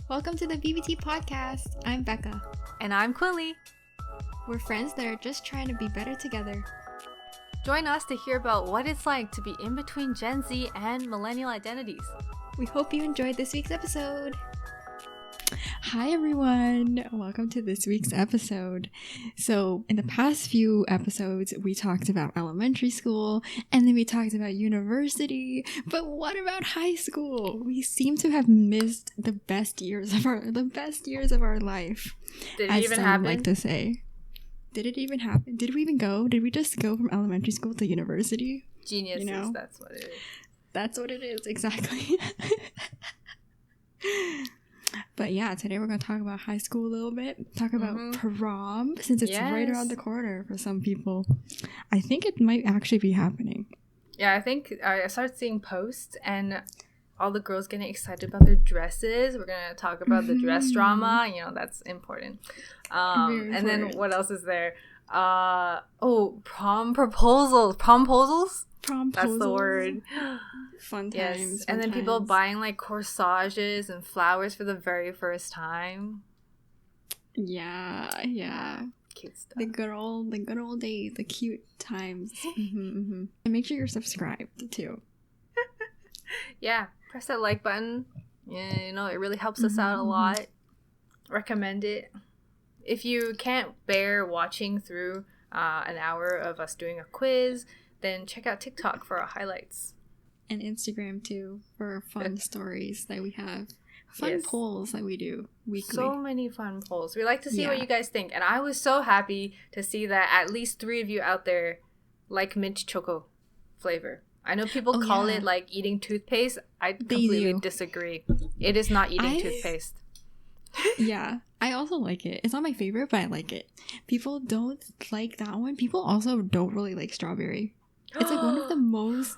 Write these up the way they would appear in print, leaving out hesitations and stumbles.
Welcome to the BBT podcast. I'm Becca. And I'm Quilly. We're friends that are just trying to be better together. Join us to hear about what it's like to be in between Gen Z and millennial identities. We hope you enjoyed this week's episode. Hi everyone, welcome to this week's episode. So in the past few episodes we talked about elementary school and then we talked about university, but what about high school? We seem to have missed the best years of our life. Did it even happen? Like to say. Did it even happen? Did we even go? Did we just go from elementary school to university? Geniuses, you know? That's what it is. That's what it is, exactly. But yeah, today we're going to talk about high school a little bit. Talk about prom, since it's right around the corner for some people. I think it might actually be happening. Yeah, I think I started seeing posts and all the girls getting excited about their dresses. We're going to talk about the dress drama. You know, that's important. And then what else is there? Prom proposals. Promposals? That's the word. Fun times. Yes. And then people buying like corsages and flowers for the very first time. Yeah. Cute stuff. The good old days, the cute times. And make sure you're subscribed too. Yeah, press that like button. Yeah, you know, it really helps us out a lot. Recommend it. If you can't bear watching through an hour of us doing a quiz, then check out TikTok for our highlights. And Instagram too, for fun stories that we have. Fun polls that we do weekly. So many fun polls. We like to see what you guys think. And I was so happy to see that at least 3 of you out there like mint choco flavor. I know people call it like eating toothpaste. I completely disagree. It is not eating toothpaste. Yeah, I also like it. It's not my favorite, but I like it. People don't like that one. People also don't really like strawberry. It's like one of the most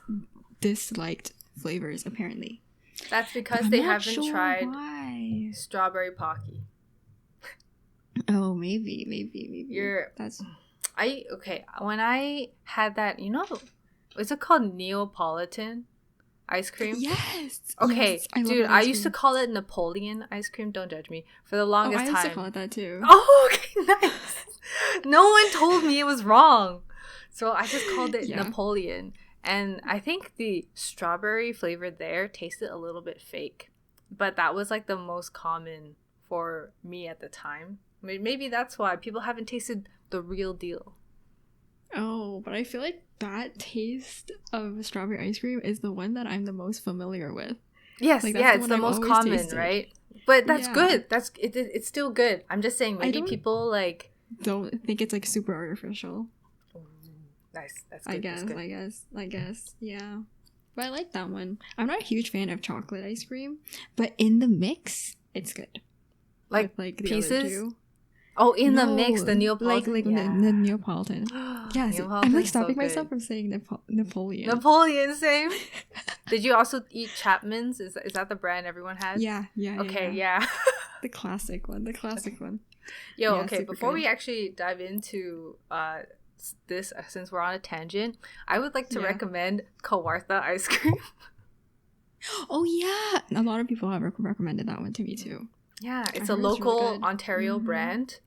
disliked flavors, apparently. That's because they haven't tried strawberry pocky. Oh, maybe. When I had that, you know, is it called Neapolitan ice cream? Yes. Okay, yes, dude, I used to call it Napoleon ice cream. Don't judge me. For the longest time. I used to call it that too. Oh, okay, nice. No one told me it was wrong. So I just called it Napoleon. And I think the strawberry flavor there tasted a little bit fake. But that was like the most common for me at the time. Maybe that's why people haven't tasted the real deal. Oh, but I feel like that taste of strawberry ice cream is the one that I'm the most familiar with. Yes, like, it's the most common, tasted. Right? But that's good. It's still good. I'm just saying maybe people like don't think it's like super artificial. Nice. That's good. I guess. Yeah. But I like that one. I'm not a huge fan of chocolate ice cream, but in the mix, it's good. Like the pieces? Other two. Oh, in the mix, the Neapolitan. Like the Neapolitan. Yes. I'm like stopping myself from saying Napoleon. Napoleon, same. Did you also eat Chapman's? Is that the brand everyone has? Yeah. Okay, yeah. The classic one. Yo, okay, before we actually dive into this, since we're on a tangent, I would like to recommend Kawartha ice cream. Oh, yeah. A lot of people have recommended that one to me, too. Yeah, it's a local really Ontario brand.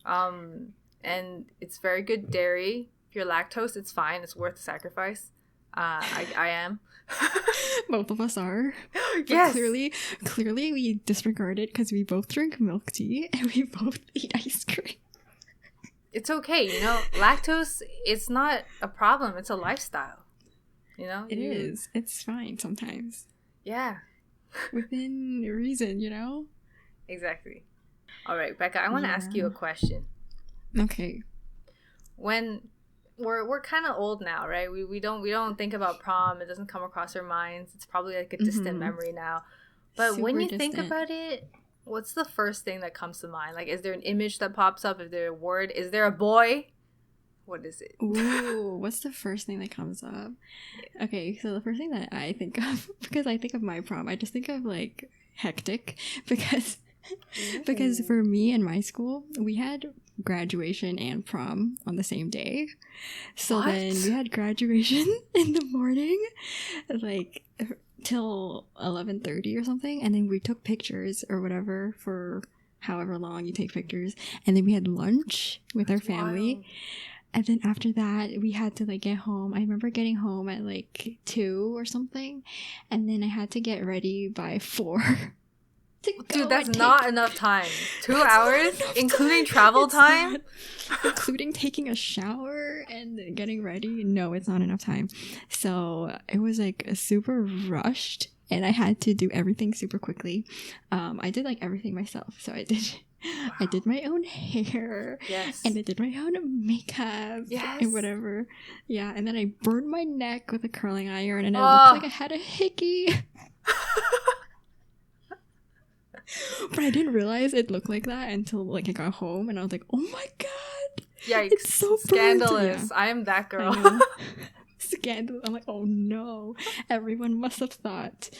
And it's very good dairy. If you're lactose, it's fine. It's worth the sacrifice. I am. Both of us are. Yes. Clearly we disregard it because we both drink milk tea and we both eat ice cream. It's okay, you know. Lactose, it's not a problem. It's a lifestyle. You know? It is. It's fine sometimes. Yeah. Within reason, you know? Exactly. All right, Becca, I want to ask you a question. Okay. When we're kind of old now, right? We don't think about prom. It doesn't come across our minds. It's probably like a distant memory now. But super when you think about it, what's the first thing that comes to mind? Like, is there an image that pops up? Is there a word? Is there a boy? What is it? Ooh, what's the first thing that comes up? Okay, so the first thing that I think of, because I think of my prom, I just think of like hectic because for me and my school, we had graduation and prom on the same day. So then we had graduation in the morning, like till 11:30 or something, and then we took pictures or whatever for however long you take pictures, and then we had lunch with our family. Wild. And then after that, we had to like get home. I remember getting home at like 2 or something, and then I had to get ready by 4. Dude, that's not enough time. 2 hours, including travel time, including taking a shower and getting ready. No, it's not enough time. So it was like super rushed, and I had to do everything super quickly. I did like everything myself. So I did my own hair. Yes. And I did my own makeup. Yes. And whatever. Yeah. And then I burned my neck with a curling iron, and it looked like I had a hickey. But I didn't realize it looked like that until like I got home, and I was like, "Oh my god, yikes! It's so scandalous." Yeah. I am that girl. Scandalous. I'm like, oh no, everyone must have thought.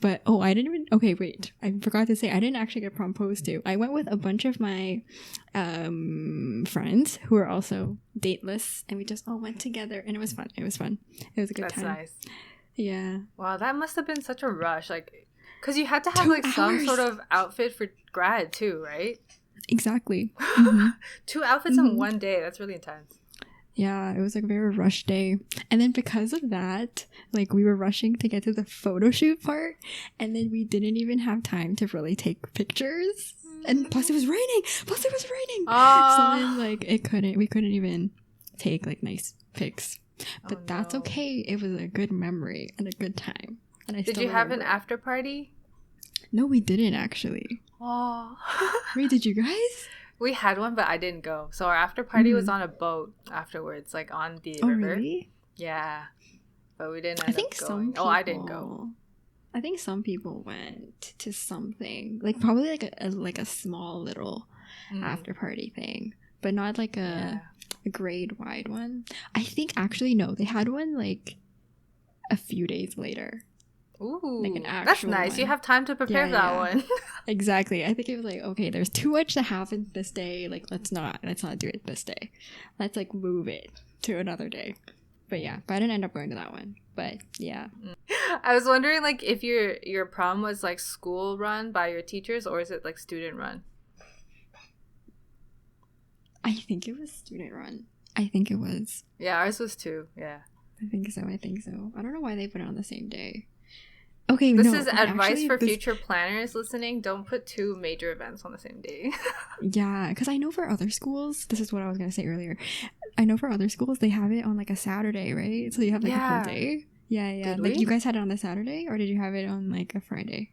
But I didn't even. Okay, wait. I forgot to say I didn't actually get proposed to. I went with a bunch of my friends who are also dateless, and we just all went together, and it was fun. It was fun. It was a good time. That's nice. Yeah. Wow, that must have been such a rush. Like. Because you had to have like some sort of outfit for grad too, right? Exactly. Mm-hmm. 2 outfits in one day. That's really intense. Yeah, it was like a very rushed day. And then because of that, like we were rushing to get to the photo shoot part, and then we didn't even have time to really take pictures. And plus it was raining. So then like we couldn't even take like nice pics. But that's okay. It was a good memory and a good time. And I Did you have an after party? No, we didn't actually. Oh. Wait, did you guys? We had one, but I didn't go. So our after party was on a boat afterwards, like on the river. Really? Yeah. But we didn't end up going. Some people, I didn't go. I think some people went to something. Like probably like a small little after party thing. But not like a grade wide one. I think actually no, they had one like a few days later. Ooh, like an actual that's nice. one. You have time to prepare for that one. Exactly. I think it was like, okay, there's too much to happen this day. Like, let's not do it this day. Let's like move it to another day. But yeah, but I didn't end up going to that one. But yeah. I was wondering like if your prom was like school run by your teachers, or is it like student run? I think it was student run. I think it was. Yeah, ours was too. Yeah. I think so. I don't know why they put it on the same day. Okay, this is advice for future planners listening. Don't put 2 major events on the same day. Yeah, because I know for other schools, this is what I was going to say earlier. I know for other schools, they have it on like a Saturday, right? So you have like a whole day. Yeah. Like you guys had it on a Saturday, or did you have it on like a Friday?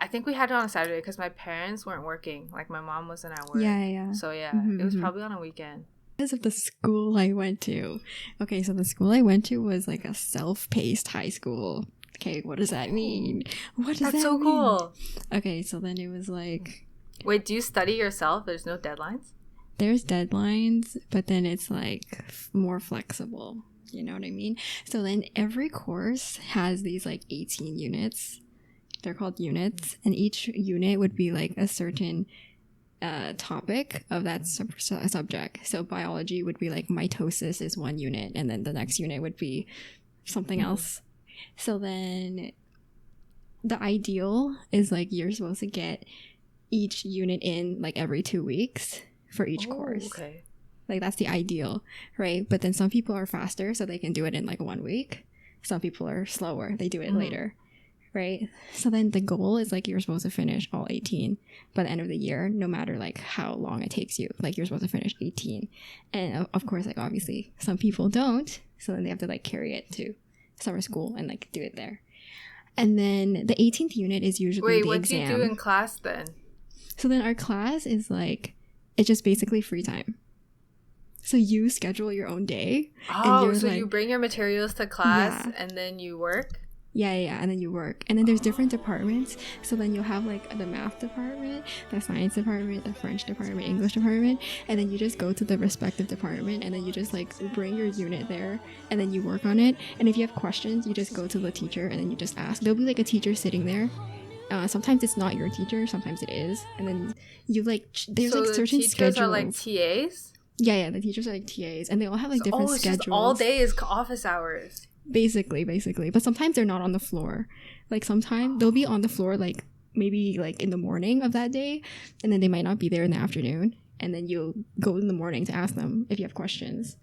I think we had it on a Saturday because my parents weren't working. Like my mom wasn't at work. Yeah. So yeah, it was probably on a weekend. Because of the school I went to. Okay, so the school I went to was like a self-paced high school. Okay, what does that mean? That's so cool. Okay, so then it was like... Wait, do you study yourself? There's no deadlines? There's deadlines, but then it's like more flexible. You know what I mean? So then every course has these like 18 units. They're called units. And each unit would be like a certain topic of that subject. So biology would be like mitosis is one unit. And then the next unit would be something else. So then the ideal is like you're supposed to get each unit in like every 2 weeks for each course. Okay. Like that's the ideal, right? But then some people are faster, so they can do it in like 1 week. Some people are slower. They do it later, right? So then the goal is like you're supposed to finish all 18 by the end of the year, no matter like how long it takes you. Like you're supposed to finish 18. And of course, like obviously some people don't. So then they have to like carry it to summer school and like do it there. And then the 18th unit is usually the exam. Wait, what do you do in class then? So then our class is like, it's just basically free time. So you schedule your own day. Oh, so like, you bring your materials to class and then you work? Yeah, and then you work. And then there's different departments. So then you'll have like the math department, the science department, the French department, English department. And then you just go to the respective department and then you just like bring your unit there and then you work on it. And if you have questions, you just go to the teacher and then you just ask. There'll be like a teacher sitting there. Sometimes it's not your teacher, sometimes it is. And then you like, there's so like certain schedules. So the teachers are like TAs? Yeah, the teachers are like TAs. And they all have like different schedules. Just all day is office hours. Basically. But sometimes they're not on the floor. Like sometimes they'll be on the floor like maybe like in the morning of that day, and then they might not be there in the afternoon. And then you'll go in the morning to ask them if you have questions.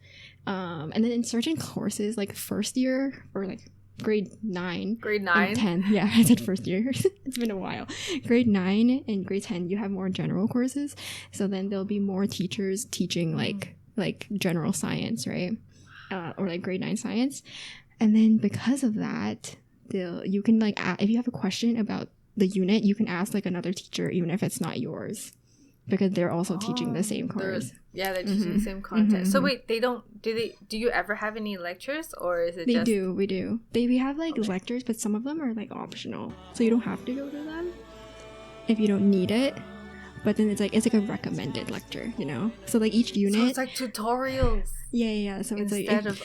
And then in certain courses, like first year or like grade 9 and 10, yeah, I said first year. It's been a while. Grade 9 and grade 10, you have more general courses. So then there'll be more teachers teaching like general science, right? Or like grade 9 science. And then because of that, you can like if you have a question about the unit, you can ask like another teacher even if it's not yours, because they're also teaching the same course. They're teaching the same content. So wait, do you ever have any lectures, or is it we do. We have like lectures, but some of them are like optional, so you don't have to go to them if you don't need it. But then it's like a recommended lecture, you know? So like each unit, so it's like tutorials. Yeah. So it's instead like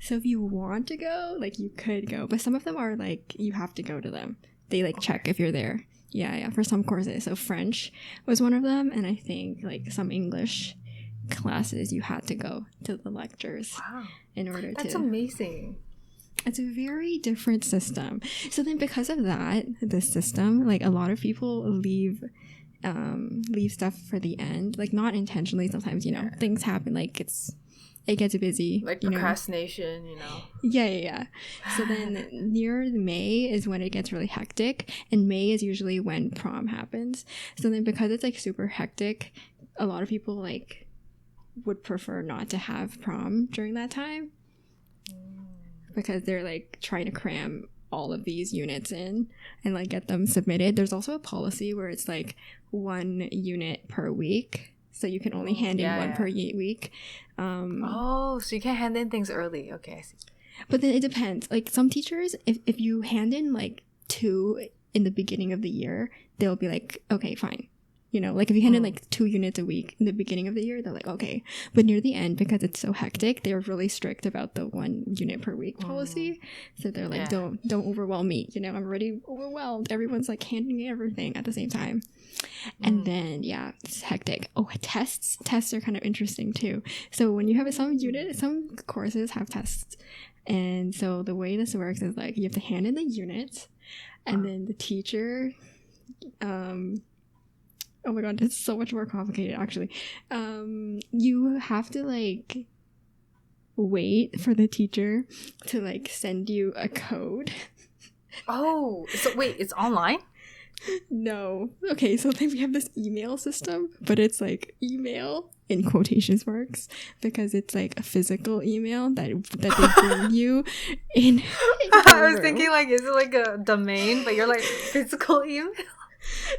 so if you want to go, like you could go, but some of them are like you have to go to them. They like check if you're there. Yeah, for some courses. So French was one of them, and I think like some English classes you had to go to the lectures. Wow. In order to. That's amazing. It's a very different system. So then because of that, this system, like a lot of people leave stuff for the end, like not intentionally. Sometimes, you know, things happen, like it gets busy, like procrastination, you know. Yeah. So then near May is when it gets really hectic, and May is usually when prom happens. So then because it's like super hectic, a lot of people like would prefer not to have prom during that time, because they're like trying to cram all of these units in and like get them submitted. There's also a policy where it's like 1 unit per week. So you can only hand in one per week. So you can't hand in things early. Okay, I see. But then it depends. Like some teachers, if you hand in like 2 in the beginning of the year, they'll be like, okay, fine. You know, like if you hand in like 2 units a week in the beginning of the year, they're like, okay. But near the end, because it's so hectic, they're really strict about the 1 unit per week policy. So they're like, don't overwhelm me. You know, I'm already overwhelmed. Everyone's like handing in everything at the same time. And then, it's hectic. Oh, tests. Tests are kind of interesting too. So when you have some courses have tests. And so the way this works is like you have to hand in the units, and then the teacher, oh my god, it's so much more complicated actually. You have to like wait for the teacher to like send you a code. Oh, so wait, it's online? No. Okay, so then we have this email system, but it's like email in quotations marks, because it's like a physical email that they bring you in I was thinking like, is it like a domain, but you're like physical email?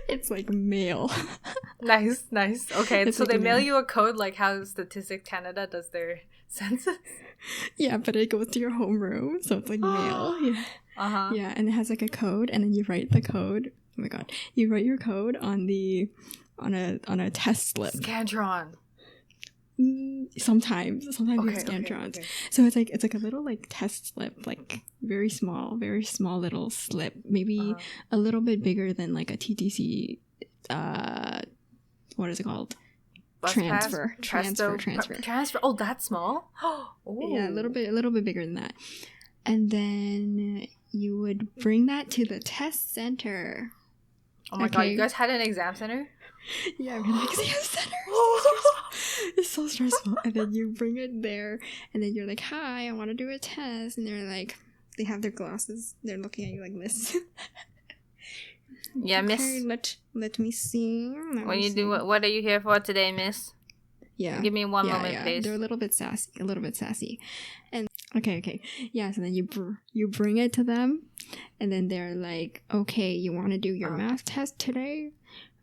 It's like mail. Nice. Okay, It's so like they a mail mail. you a code like how Statistics Canada does their census? Yeah, but it goes to your homeroom, so it's like mail. Yeah. Yeah, and it has like a code, and then you write the code. Oh my god. You write your code on a test slip. Scantron. Sometimes you have Scantrons. Okay. So it's like a little like test slip, like very small little slip, maybe a little bit bigger than like a TTC what is it called? Transfer. Oh, that's small? Yeah, a little bit bigger than that. And then you would bring that to the test center. Oh my god, you guys had an exam center? Yeah, we had an exam center. It's so stressful. And then you bring it there, and then you're like, hi, I want to do a test. And they're like, they have their glasses. They're looking at you like this. Yeah, okay, miss. Let me see. What are you here for today, miss? Yeah. Give me one moment, please. They're a little bit sassy. And okay. Yeah, so then you bring it to them, and then they're like, okay, you want to do your math test today?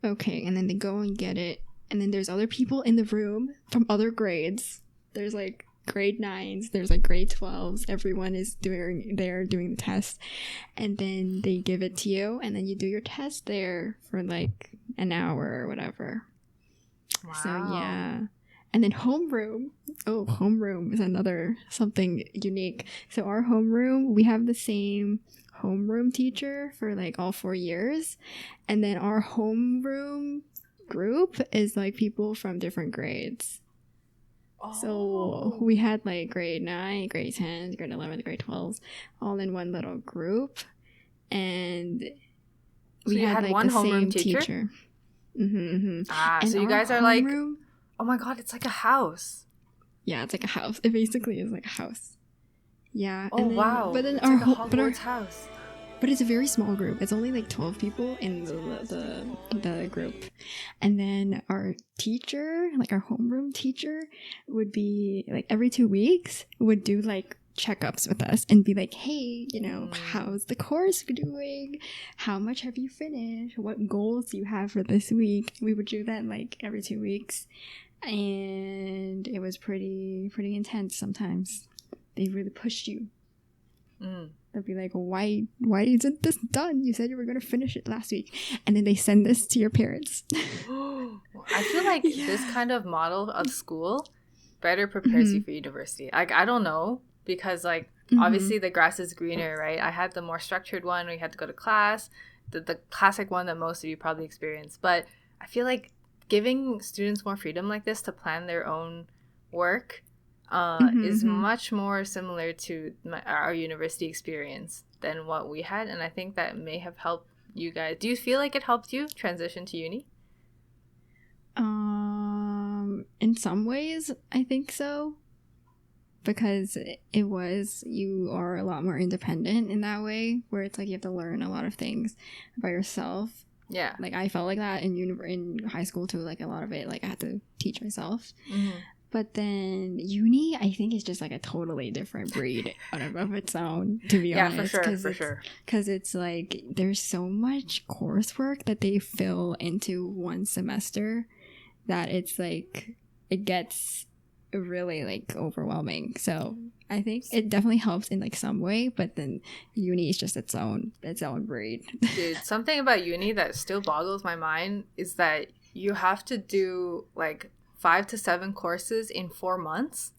Okay, and then they go and get it. And then there's other people in the room from other grades. There's like grade 9s, there's like grade 12s. Everyone is doing the test. And then they give it to you, and then you do your test there for like an hour or whatever. Wow. So yeah. And then homeroom. Oh, homeroom is another something unique. So our homeroom, we have the same homeroom teacher for like all 4 years. And then our homeroom group is like people from different grades. So we had like grade 9, grade 10, grade 11, grade 12 all in one little group. And we had like one the homeroom same teacher. And so you guys are like, homeroom, oh my god, it's like a house. Yeah, it's like a house. It basically is like a house. Yeah. Oh, wow. But then it's like a Hogwarts house. But it's a very small group. It's only like 12 people in the group. And then our teacher, like our homeroom teacher, would be like every 2 weeks would do like checkups with us and be like, hey, you know, how's the course doing? How much have you finished? What goals do you have for this week? We would do that like every 2 weeks. And it was pretty intense sometimes. They really pushed you. They'll be like, why isn't this done? You said you were going to finish it last week. And then they send this to your parents. I feel like this kind of model of school better prepares you for university. Like, I don't know, because like obviously the grass is greener, right? I had the more structured one where you had to go to class, the classic one that most of you probably experienced. But I feel like giving students more freedom like this to plan their own work is much more similar to our university experience than what we had, and I think that may have helped you guys. Do you feel like it helped you transition to uni? In some ways, I think so, because you are a lot more independent in that way, where it's like you have to learn a lot of things by yourself. Yeah, like I felt like that in high school too. Like a lot of it, like I had to teach myself. But then uni, I think, is just like a totally different breed of its own, to be honest. Yeah, for sure. Because it's like there's so much coursework that they fill into one semester that it's like it gets really like overwhelming. So I think it definitely helps in like some way, but then uni is just its own breed. Dude, something about uni that still boggles my mind is that you have to do like 5 to 7 courses in 4 months,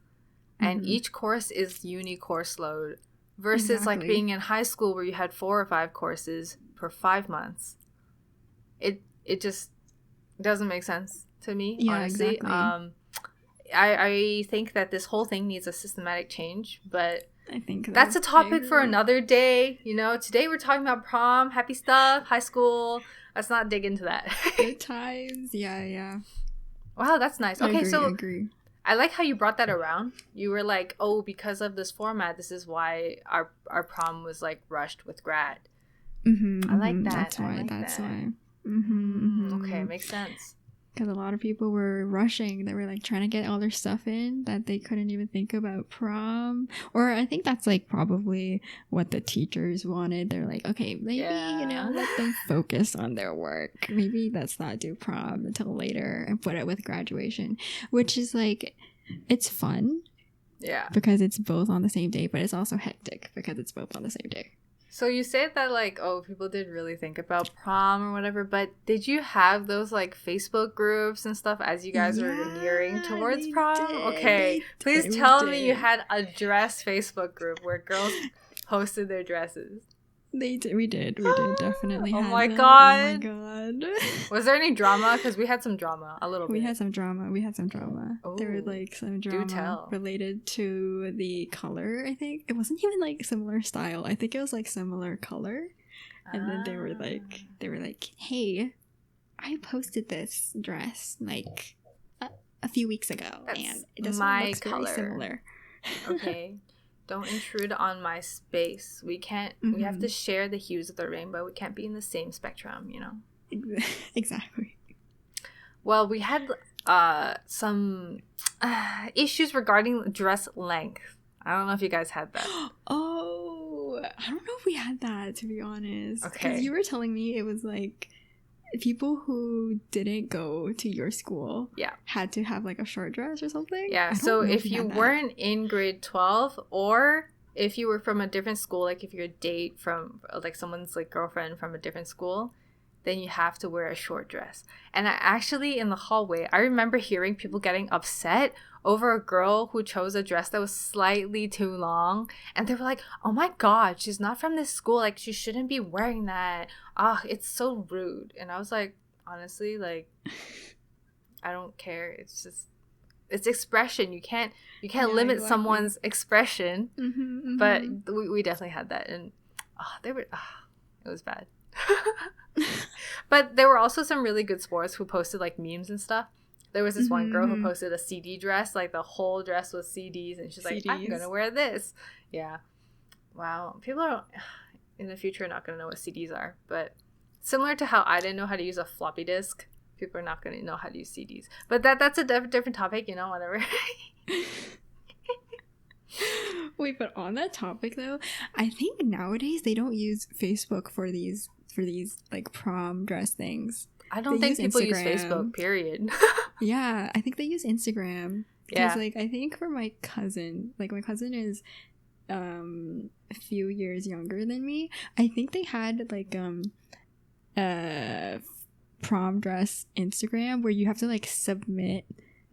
and each course is uni course load versus like being in high school where you had 4 or 5 courses per 5 months. It just doesn't make sense to me, honestly. Exactly. I think that this whole thing needs a systematic change, but I think that's a topic for another day. You know, today we're talking about prom, happy stuff, high school. Let's not dig into that. Good times. Yeah. Wow, that's nice. Okay, I agree. I like how you brought that around. You were like, oh, because of this format, this is why our prom was like rushed with grad. I like that. That's why. Okay, makes sense. Because a lot of people were rushing. They were like trying to get all their stuff in that they couldn't even think about prom. Or I think that's like probably what the teachers wanted. They're like, okay, maybe, let them focus on their work. Maybe let's not do prom until later and put it with graduation, which is like, it's fun. Yeah. Because it's both on the same day, but it's also hectic because it's both on the same day. So you said that, like, oh, people did really think about prom or whatever, but did you have those, like, Facebook groups and stuff as you guys were nearing towards prom? Okay, please tell me you had a dress Facebook group where girls posted their dresses. We did definitely Oh had my them. god. Oh my god. Was there any drama? Because we had some drama, a little bit. We had some drama. Oh, there was like some drama related to the color, I think. It wasn't even like similar style. I think it was like similar color. And then they were like, hey, I posted this dress like a few weeks ago. That's and this my one looks color. very similar. Okay. Don't intrude on my space. We can't. We have to share the hues of the rainbow. We can't be in the same spectrum, you know. Exactly. Well, we had some issues regarding dress length. I don't know if you guys had that. Oh, I don't know if we had that, to be honest. Okay. Because you were telling me it was like people who didn't go to your school had to have like a short dress or something. Yeah, so if you weren't in grade 12 or if you were from a different school, like if you're a date from like someone's like girlfriend from a different school, then you have to wear a short dress. And I actually, in the hallway, I remember hearing people getting upset over a girl who chose a dress that was slightly too long. And they were like, oh my god, she's not from this school. Like, she shouldn't be wearing that. It's so rude. And I was like, honestly, like, I don't care. It's just, it's expression. You can't limit someone's expression. But we definitely had that, and it was bad. But there were also some really good sports who posted like memes and stuff. There was this one girl who posted a CD dress, like the whole dress was CDs, and she's like, I'm gonna wear this. Yeah. Wow. People are in the future not gonna know what CDs are, but similar to how I didn't know how to use a floppy disk, people are not gonna know how to use CDs. But that's a different topic, whatever. Wait, but on that topic though, I think nowadays they don't use Facebook for these like prom dress things. I don't think people use Facebook, period. Yeah, I think they use Instagram. Because like I think for my cousin is a few years younger than me. I think they had like prom dress Instagram where you have to like submit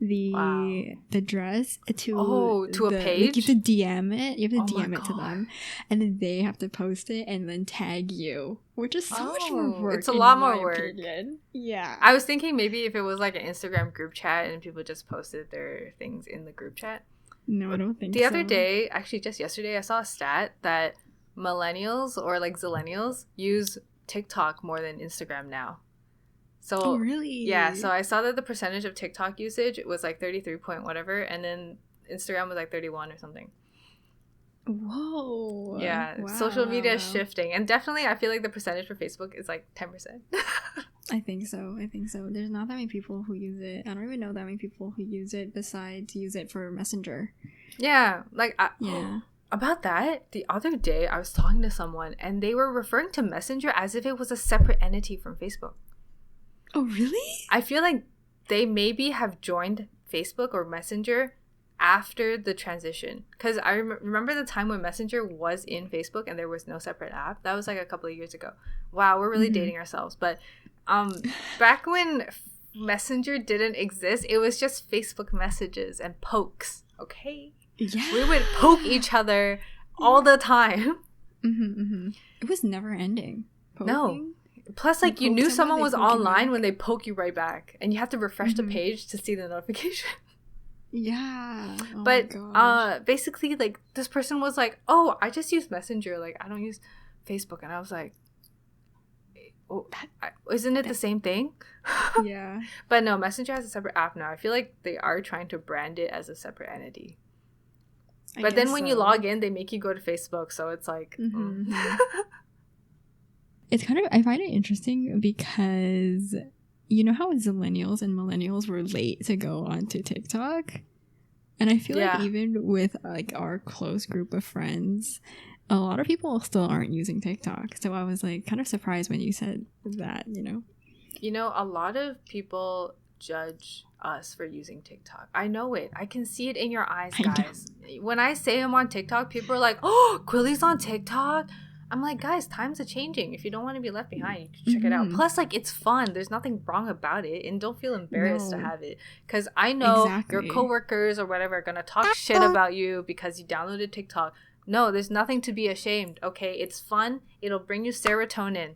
the dress to a page. Like, you have to DM it. You have to DM it to them, and then they have to post it and then tag you, which is so much more work. It's a lot more work. Opinion. Yeah, I was thinking maybe if it was like an Instagram group chat and people just posted their things in the group chat. No, I don't think so. The other day, actually just yesterday, I saw a stat that millennials or like zillennials use TikTok more than Instagram now. So really? Yeah, so I saw that the percentage of TikTok usage was like 33 point whatever, and then Instagram was like 31 or something. Whoa. Yeah, wow. Social media is shifting, and definitely I feel like the percentage for Facebook is like 10%. I think so. There's not that many people who use it. I don't even know that many people who use it besides use it for Messenger. Yeah, like about that, the other day I was talking to someone and they were referring to Messenger as if it was a separate entity from Facebook. Oh, really? I feel like they maybe have joined Facebook or Messenger after the transition. Because I remember the time when Messenger was in Facebook and there was no separate app. That was like a couple of years ago. Wow, we're really dating ourselves. But back when Messenger didn't exist, it was just Facebook messages and pokes. Okay? Yeah. We would poke each other all the time. It was never ending. Poking? No. Plus, like, you knew someone was online when they poke you right back. And you have to refresh the page to see the notification. Yeah. Oh but basically, like, this person was like, oh, I just use Messenger. Like, I don't use Facebook. And I was like, isn't it the same thing? Yeah. But no, Messenger has a separate app now. I feel like they are trying to brand it as a separate entity. But then when you log in, they make you go to Facebook. So it's like... It's kind of, I find it interesting because you know how zillennials and millennials were late to go onto TikTok? And I feel like even with like our close group of friends, a lot of people still aren't using TikTok. So I was like kind of surprised when you said that, a lot of people judge us for using TikTok. I know it. I can see it in your eyes, guys. When I say I'm on TikTok, people are like, oh, Quilly's on TikTok? I'm like, guys, times are changing. If you don't want to be left behind, you can check it out. Plus, like, it's fun. There's nothing wrong about it. And don't feel embarrassed to have it. Because I know your coworkers or whatever are going to talk shit about you because you downloaded TikTok. No, there's nothing to be ashamed, okay? It's fun. It'll bring you serotonin.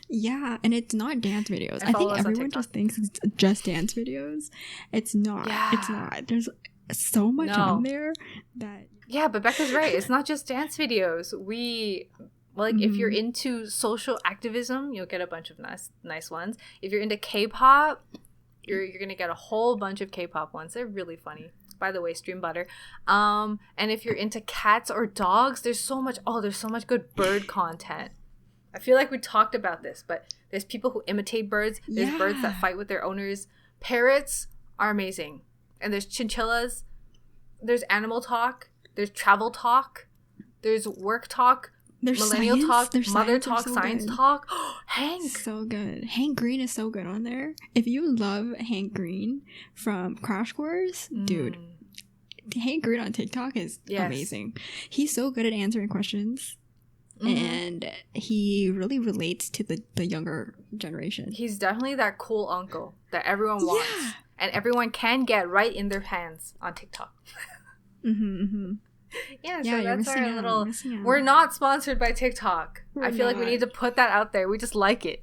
Yeah, and it's not dance videos. I think everyone just thinks it's just dance videos. It's not. Yeah. It's not. There's so much on there that... Yeah, but Becca's right. It's not just dance videos. If you're into social activism, you'll get a bunch of nice ones. If you're into K-pop, you're gonna get a whole bunch of K-pop ones. They're really funny. By the way, stream butter. And if you're into cats or dogs, there's so much good bird content. I feel like we talked about this, but there's people who imitate birds. There's birds that fight with their owners. Parrots are amazing. And there's chinchillas. There's animal talk. There's travel talk. There's work talk. There's millennial talk. There's mother talk. Science talk. Hank. So good. Hank Green is so good on there. If you love Hank Green from Crash Course, dude, Hank Green on TikTok is amazing. He's so good at answering questions. And he really relates to the younger generation. He's definitely that cool uncle that everyone wants. And everyone can get right in their hands on TikTok. Yeah, so that's our little... We're not sponsored by TikTok. I feel like we need to put that out there. We just like it.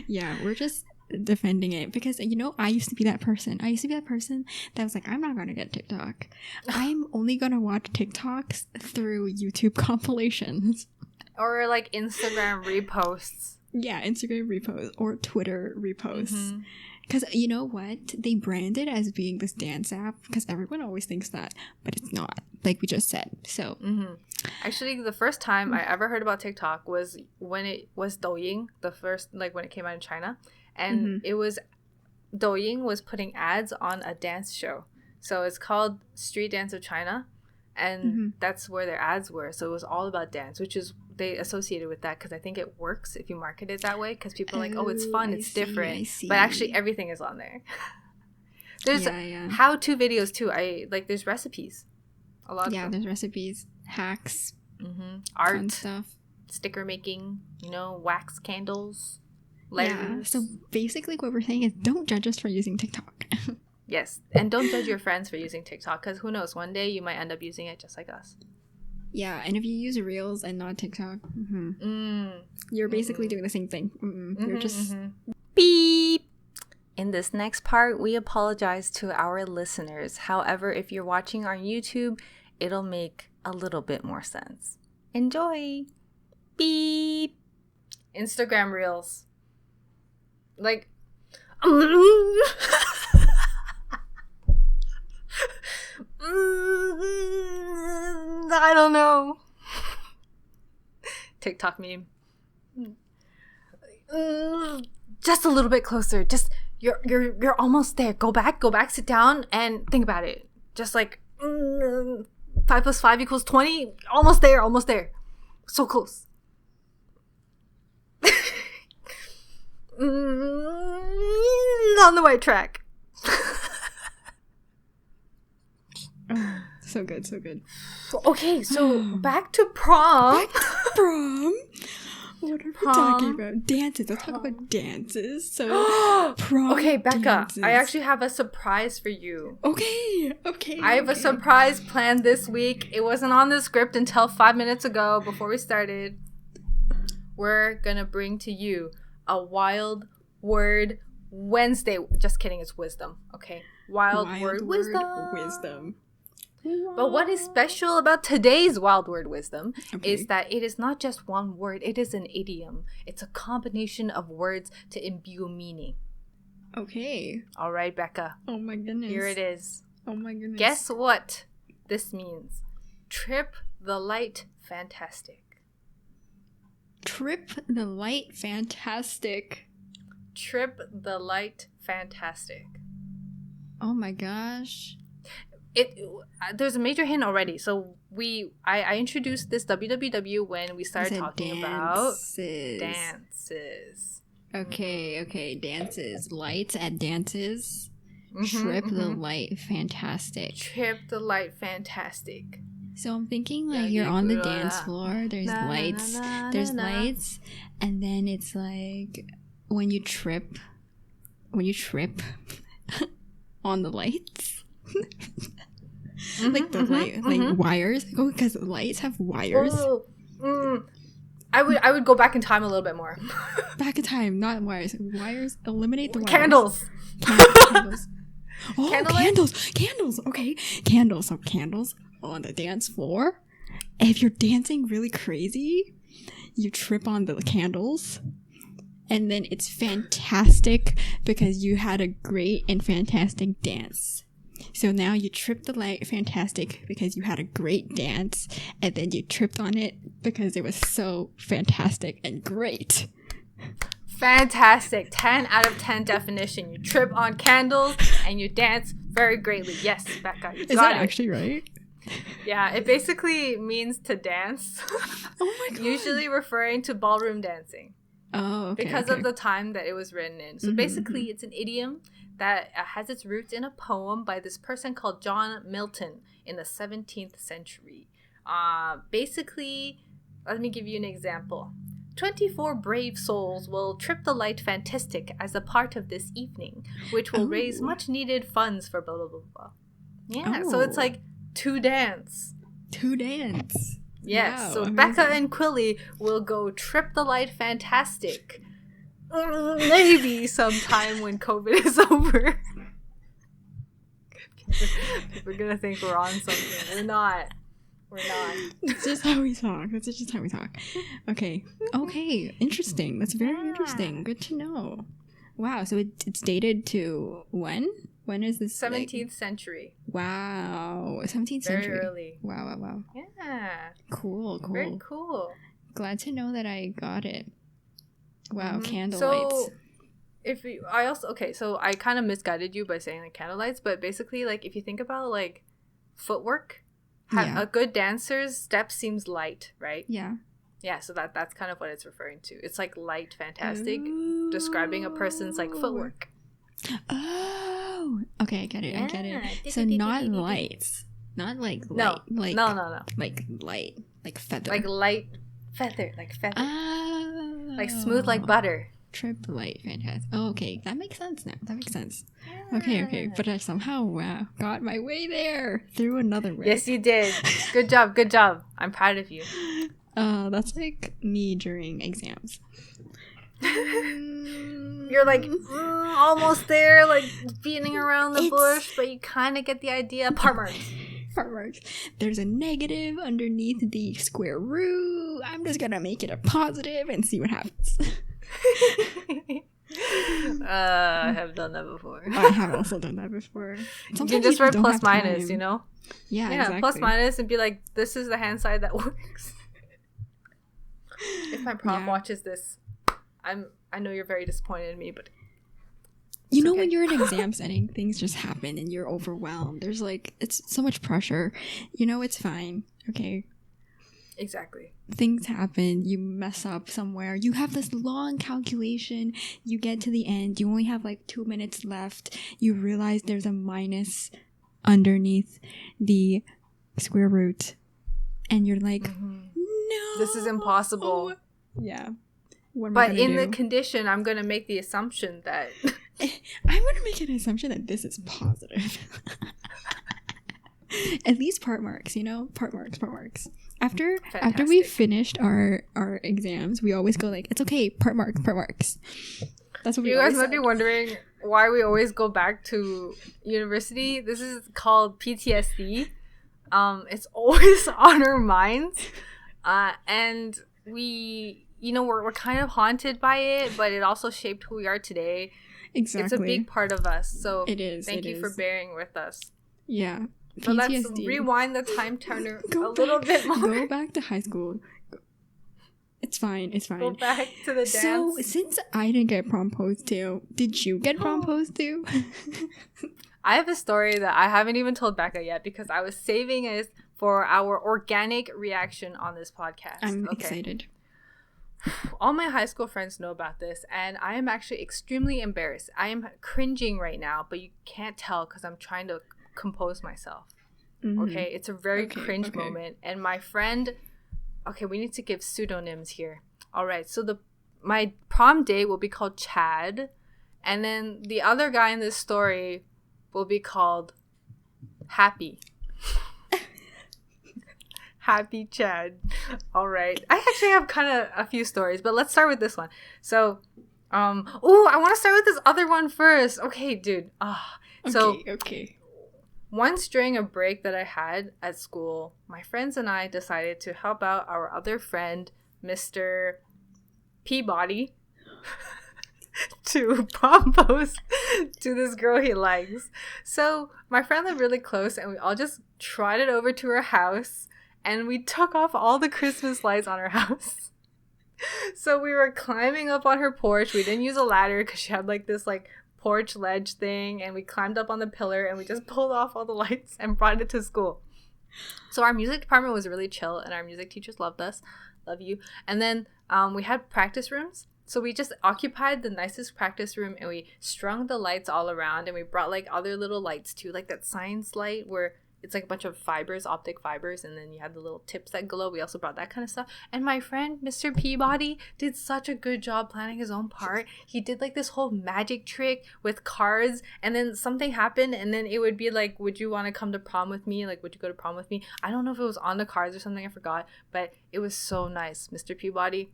Yeah, we're just defending it because, you know, I used to be that person. I used to be that person that was like, I'm not going to get TikTok. I'm only going to watch TikToks through YouTube compilations. Or like Instagram reposts. Yeah, Instagram reposts or Twitter reposts. Because you know what? They brand it as being this dance app because everyone always thinks that, but it's not, like we just said. So actually, the first time I ever heard about TikTok was when it was Douyin, the first, like when it came out in China. And it was, Douyin was putting ads on a dance show. So it's called Street Dance of China. And that's where their ads were. So it was all about dance, which is, they associated with that because I think it works if you market it that way. Because people are like, oh, it's fun, it's different. But actually, everything is on there. There's how-to videos too. There's recipes. A lot of them. There's recipes, hacks, art, fun stuff, sticker making, you know, wax candles. Layers. Yeah, so basically what we're saying is don't judge us for using TikTok. Yes, and don't judge your friends for using TikTok because who knows, one day you might end up using it just like us. Yeah, and if you use Reels and not TikTok, you're basically doing the same thing. You're just... Beep! In this next part, we apologize to our listeners. However, if you're watching on YouTube, it'll make a little bit more sense. Enjoy! Beep! Instagram Reels. Like... I don't know. TikTok meme. Just a little bit closer. Just you're almost there. Go back, sit down, and think about it. Just like 5 + 5 = 20. Almost there. So close. On the right track. So good. Okay, so back to prom. What are we talking about? Dances. Let's talk about dances. So, prom. Okay, Becca, dances. I actually have a surprise for you. Okay. I have a surprise planned this week. It wasn't on the script until 5 minutes ago before we started. We're gonna bring to you a Wild Word Wednesday. Just kidding, it's wisdom. Okay, Wild Word Wisdom. But what is special about today's Wild Word Wisdom is that it is not just one word. It is an idiom. It's a combination of words to imbue meaning. Okay. All right, Becca. Oh my goodness. Here it is. Oh my goodness. Guess what this means? Trip the light fantastic. Trip the light fantastic. Trip the light fantastic. Oh my gosh. There's a major hint already. So I introduced this WWW when we started talking about dances. Okay, dances. Lights at dances. Trip the light fantastic. Trip the light fantastic. So I'm thinking like you're on the dance floor. There's lights. There's lights, and then it's like when you trip on the lights. Like the light, like wires. Oh, because lights have wires. I would go back in time a little bit more. Back in time, not wires. Wires, eliminate the wires. Candles. Candles. Oh, Candlelight? Candles. Okay, candles. So candles on the dance floor. If you're dancing really crazy, you trip on the candles. And then it's fantastic because you had a great and fantastic dance. So now you tripped the light fantastic because you had a great dance, and then you tripped on it because it was so fantastic and great. Fantastic. 10 out of 10 definition. You trip on candles and you dance very greatly. Yes, Becca, you got it. Is that actually right? Yeah, it basically means to dance. Oh my god. Usually referring to ballroom dancing. Oh, okay. Because of the time that it was written in. So basically, it's an idiom that has its roots in a poem by this person called John Milton in the 17th century. Basically, let me give you an example. 24 brave souls will trip the light fantastic as a part of this evening, which will raise much needed funds for blah, blah, blah, blah. Yeah, so it's like to dance. To dance. Yes, wow, so amazing. Becca and Quilly will go trip the light fantastic maybe sometime when COVID is over. People are gonna think we're on something. We're not. It's just how we talk. That's just how we talk. Okay. Interesting. That's very interesting. Good to know. Wow. So it's dated to when? When is this? 17th century. Wow. 17th century. Very early. Wow. Yeah. Cool. Very cool. Glad to know that I got it. Wow. Candle So, lights. So I kind of misguided you by saying like candle lights, but basically like if you think about like footwork, a good dancer's step seems light, right? Yeah, so that's kind of what it's referring to. It's like light, fantastic, describing a person's like footwork. Oh, okay, I get it. So not lights, not like light, no, like light, like feather, like light feather, Oh, like smooth like butter. Trip light, fantastic. Oh, okay, that makes sense now. That makes sense. Yeah. Okay, but I somehow got my way there through another way. Yes, you did. Good job. I'm proud of you. That's like me during exams. You're like almost there, like beating around the bush, but you kind of get the idea. Part marks. There's a negative underneath the square root. I'm just gonna make it a positive and see what happens. I have done that before. I have also done that before. Sometimes you can just write plus minus, you know? Yeah, exactly. Plus minus and be like, this is the hand side that works. If my prof watches this, I know you're very disappointed in me, but you know, when you're in exam setting, things just happen and you're overwhelmed. There's like, it's so much pressure. You know, it's fine. Okay. Exactly. Things happen. You mess up somewhere. You have this long calculation. You get to the end. You only have like 2 minutes left. You realize there's a minus underneath the square root. And you're like, no. This is impossible. Yeah. But in the condition, I'm going to make the assumption that... I'm going to make an assumption that this is positive. At least part marks, you know? Part marks. After we finished our exams, we always go like, it's okay, part marks. That's what we always said. You guys might be wondering why we always go back to university. This is called PTSD. It's always on our minds. And we're kind of haunted by it, but it also shaped who we are today. Exactly. It's a big part of us. So it is. Thank you for bearing with us. Yeah. So let's rewind the time turner little bit more. Go back to high school. It's fine. Go back to the dance. So, since I didn't get proposed to, did you get proposed to? I have a story that I haven't even told Becca yet because I was saving it for our organic reaction on this podcast. I'm excited. All my high school friends know about this, and I am actually extremely embarrassed. I am cringing right now, but you can't tell because I'm trying to compose myself. Okay, it's a very cringe moment, and my friend, we need to give pseudonyms here. All right, so my prom date will be called Chad, and then the other guy in this story will be called Happy. Happy Chad. All right, I actually have kind of a few stories, but let's start with this one. So I want to start with this other one first. Okay, dude. Okay. Once during a break that I had at school, my friends and I decided to help out our other friend, Mr. Peabody, to propose to this girl he likes. So my friend lived really close, and we all just trotted over to her house, and we took off all the Christmas lights on her house. So we were climbing up on her porch. We didn't use a ladder because she had like this like porch ledge thing, and we climbed up on the pillar and we just pulled off all the lights and brought it to school. So our music department was really chill, and our music teachers loved us. Love you. And then we had practice rooms. So we just occupied the nicest practice room, and we strung the lights all around, and we brought like other little lights too, like that science light where it's like a bunch of fibers, optic fibers, and then you have the little tips that glow. We also brought that kind of stuff. And my friend, Mr. Peabody, did such a good job planning his own part. He did like this whole magic trick with cards, and then something happened, and then it would be like, would you want to come to prom with me? Like, would you go to prom with me? I don't know if it was on the cards or something, I forgot, but it was so nice. Mr. Peabody,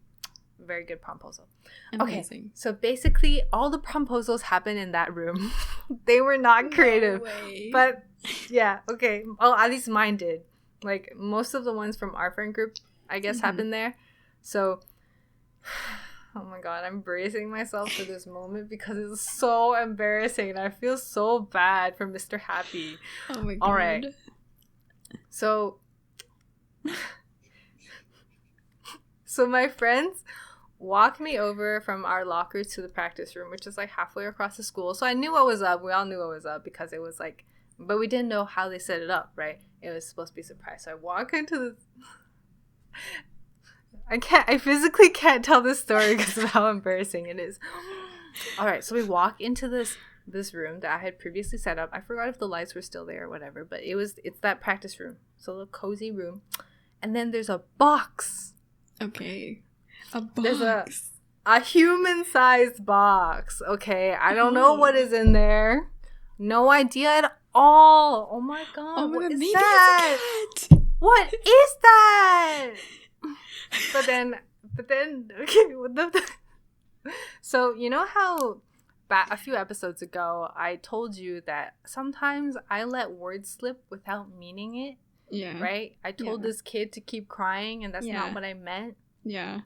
Very good promposal. Amazing. Okay, so basically all the promposals happen in that room. They were not creative. No way. But yeah, okay. Oh, at least mine did. Like most of the ones from our friend group, I guess, happened there. So, oh my god, I'm bracing myself for this moment because it's so embarrassing and I feel so bad for Mr. Happy. Oh my god. All right. So my friends walked me over from our lockers to the practice room, which is like halfway across the school. So I knew what was up. We all knew what was up because it was like, but we didn't know how they set it up, right? It was supposed to be a surprise. So I walk into the... I physically can't tell this story because of how embarrassing it is. All right, so we walk into this room that I had previously set up. I forgot if the lights were still there or whatever, but it's that practice room. So a little cozy room. And then there's a box. Okay. A box. There's a human-sized box. Okay, I don't know what is in there. No idea at all. Oh my god, what is that? It's a cat. What is that? But then, okay, so you know how a few episodes ago I told you that sometimes I let words slip without meaning it? Yeah. Right? I told this kid to keep crying and that's not what I meant. Yeah.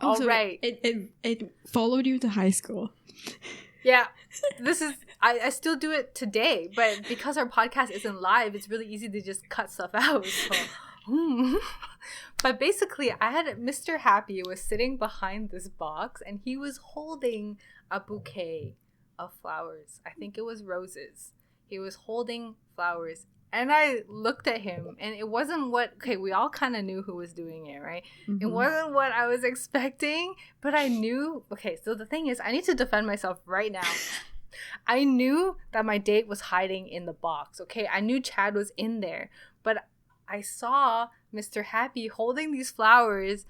All so right. It followed you to high school. Yeah. This is... I still do it today, but because our podcast isn't live, it's really easy to just cut stuff out. So... But basically I had Mr. Happy was sitting behind this box and he was holding a bouquet of flowers. I think it was roses. He was holding flowers and I looked at him and it wasn't we all kind of knew who was doing it, right? It wasn't what I was expecting, but I knew. Okay, so the thing is, I need to defend myself right now. I knew that my date was hiding in the box. Okay, I knew Chad was in there, but I saw Mr. Happy holding these flowers.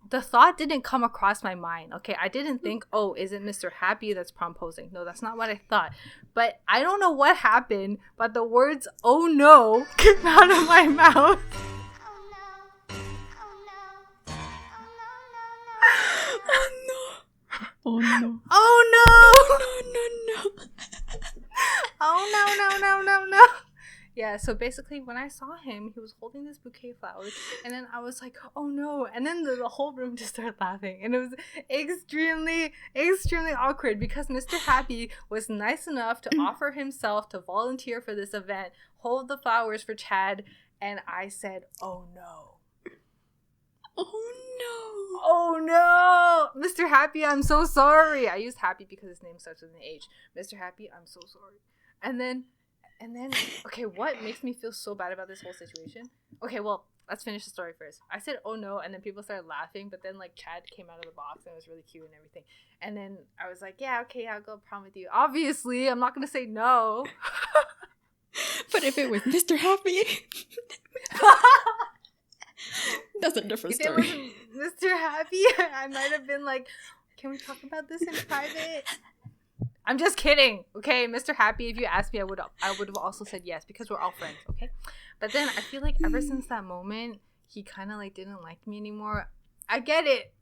The thought didn't come across my mind. Okay, I didn't think, oh, is it Mr. Happy that's promposing? No, that's not what I thought. But I don't know what happened, but the words "oh no" came out of my mouth. Oh no. Oh no. No. Oh no. Yeah, so basically when I saw him, he was holding this bouquet of flowers, and then I was like, oh no, and then the whole room just started laughing, and it was extremely, extremely awkward because Mr. Happy was nice enough to offer himself to volunteer for this event, hold the flowers for Chad, and I said, oh no. Oh no! Mr. Happy, I'm so sorry. I used Happy because his name starts with an H. Mr. Happy, I'm so sorry. And then, okay, what makes me feel so bad about this whole situation? Okay, well, let's finish the story first. I said, oh no, and then people started laughing, but then, like, Chad came out of the box and it was really cute and everything. And then I was like, yeah, okay, I'll go prom with you. Obviously, I'm not going to say no. But if it was Mr. Happy... That's a different story. If it wasn't Mr. Happy, I might have been like, can we talk about this in private? I'm just kidding, okay? Mr. Happy, if you asked me, I would have also said yes because we're all friends, okay? But then I feel like ever since that moment, he kind of like didn't like me anymore. I get it.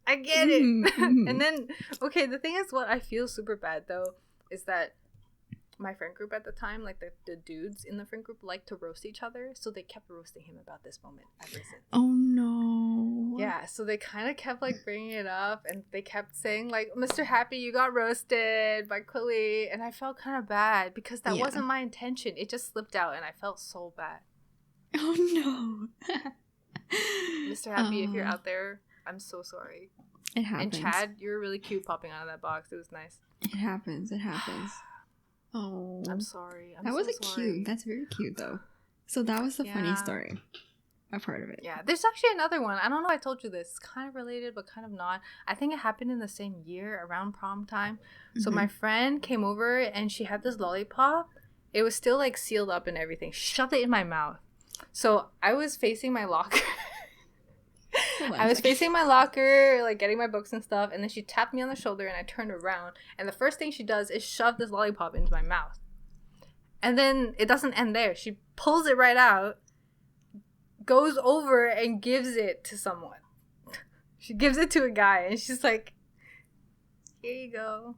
And then, okay, the thing is, what I feel super bad though is that my friend group at the time, like the dudes in the friend group, like to roast each other, so they kept roasting him about this moment ever since. Oh no. Yeah, so they kind of kept like bringing it up, and they kept saying like, Mr. Happy, you got roasted by Quilly, and I felt kind of bad because that wasn't my intention. It just slipped out, and I felt so bad. Oh no. Mr. Happy, if you're out there, I'm so sorry. It happens. And Chad, you're really cute popping out of that box. It was nice. It happens. Oh, I'm sorry. That was cute. That's very cute, though. So that was the funny story. A part of it. Yeah, there's actually another one. I don't know if I told you this. It's kind of related, but kind of not. I think it happened in the same year, around prom time. Mm-hmm. So my friend came over, and she had this lollipop. It was still, like, sealed up and everything. She shoved it in my mouth. So I was facing my locker. Facing my locker, like, getting my books and stuff, and then she tapped me on the shoulder, and I turned around, and the first thing she does is shove this lollipop into my mouth. And then it doesn't end there. She pulls it right out, goes over, and gives it to someone. She gives it to a guy, and she's like, "Here you go.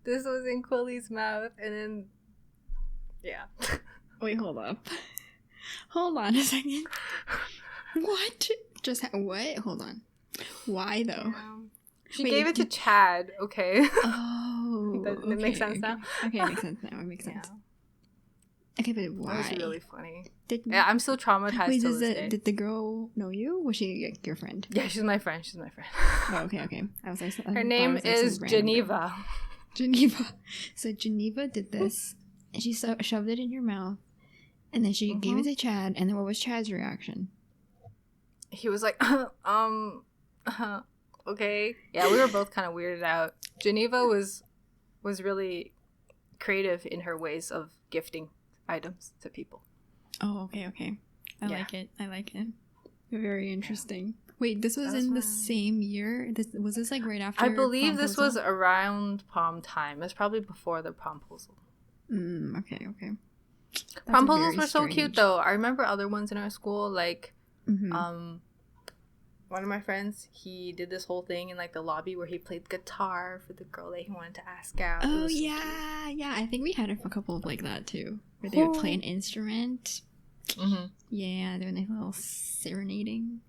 This was in Quilly's mouth," and then, yeah. Wait, hold up. Hold on a second. What? What? Hold on. Why though? Yeah. She gave it to Chad. Okay. Oh. That makes sense now. Okay, it makes sense now. It makes sense. Yeah. Okay, but why? That was really funny. Yeah, I'm still traumatized. Wait, till this day. did the girl know you? Was she your friend? Yeah, she's my friend. Oh, okay. I was like, her name is Geneva. Geneva. So Geneva did this, and she shoved it in your mouth, and then she gave it to Chad. And then what was Chad's reaction? He was like, okay. Yeah, we were both kind of weirded out. Geneva was really creative in her ways of gifting items to people. Oh, okay. I like it. Very interesting. Wait, this was in the same year? Was this like right after? I believe this was Promposal? around prom time. It's probably before the promposal. Okay. Promposals were so cute though. I remember other ones in our school, like one of my friends, he did this whole thing in like the lobby where he played guitar for the girl that he wanted to ask out. Oh yeah. I think we had a couple of like that too, where they would play an instrument. Yeah, doing like a little serenading.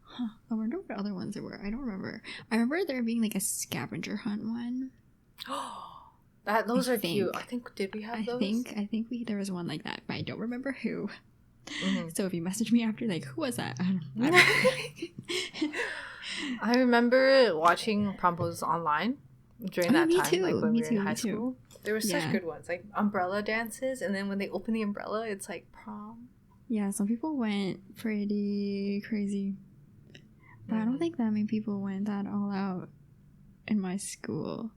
Huh. I wonder what other ones there were. I don't remember. I remember there being like a scavenger hunt one. Those are cute. I think did we have those? I think there was one like that, but I don't remember who. So if you message me after, like, who was that? I don't know. I remember watching Promposals online during that time, too. like when we were in high too. school. There were such good ones, like umbrella dances, and then when they open the umbrella, it's like prom. Yeah, some people went pretty crazy. But I don't think that many people went that all out in my school.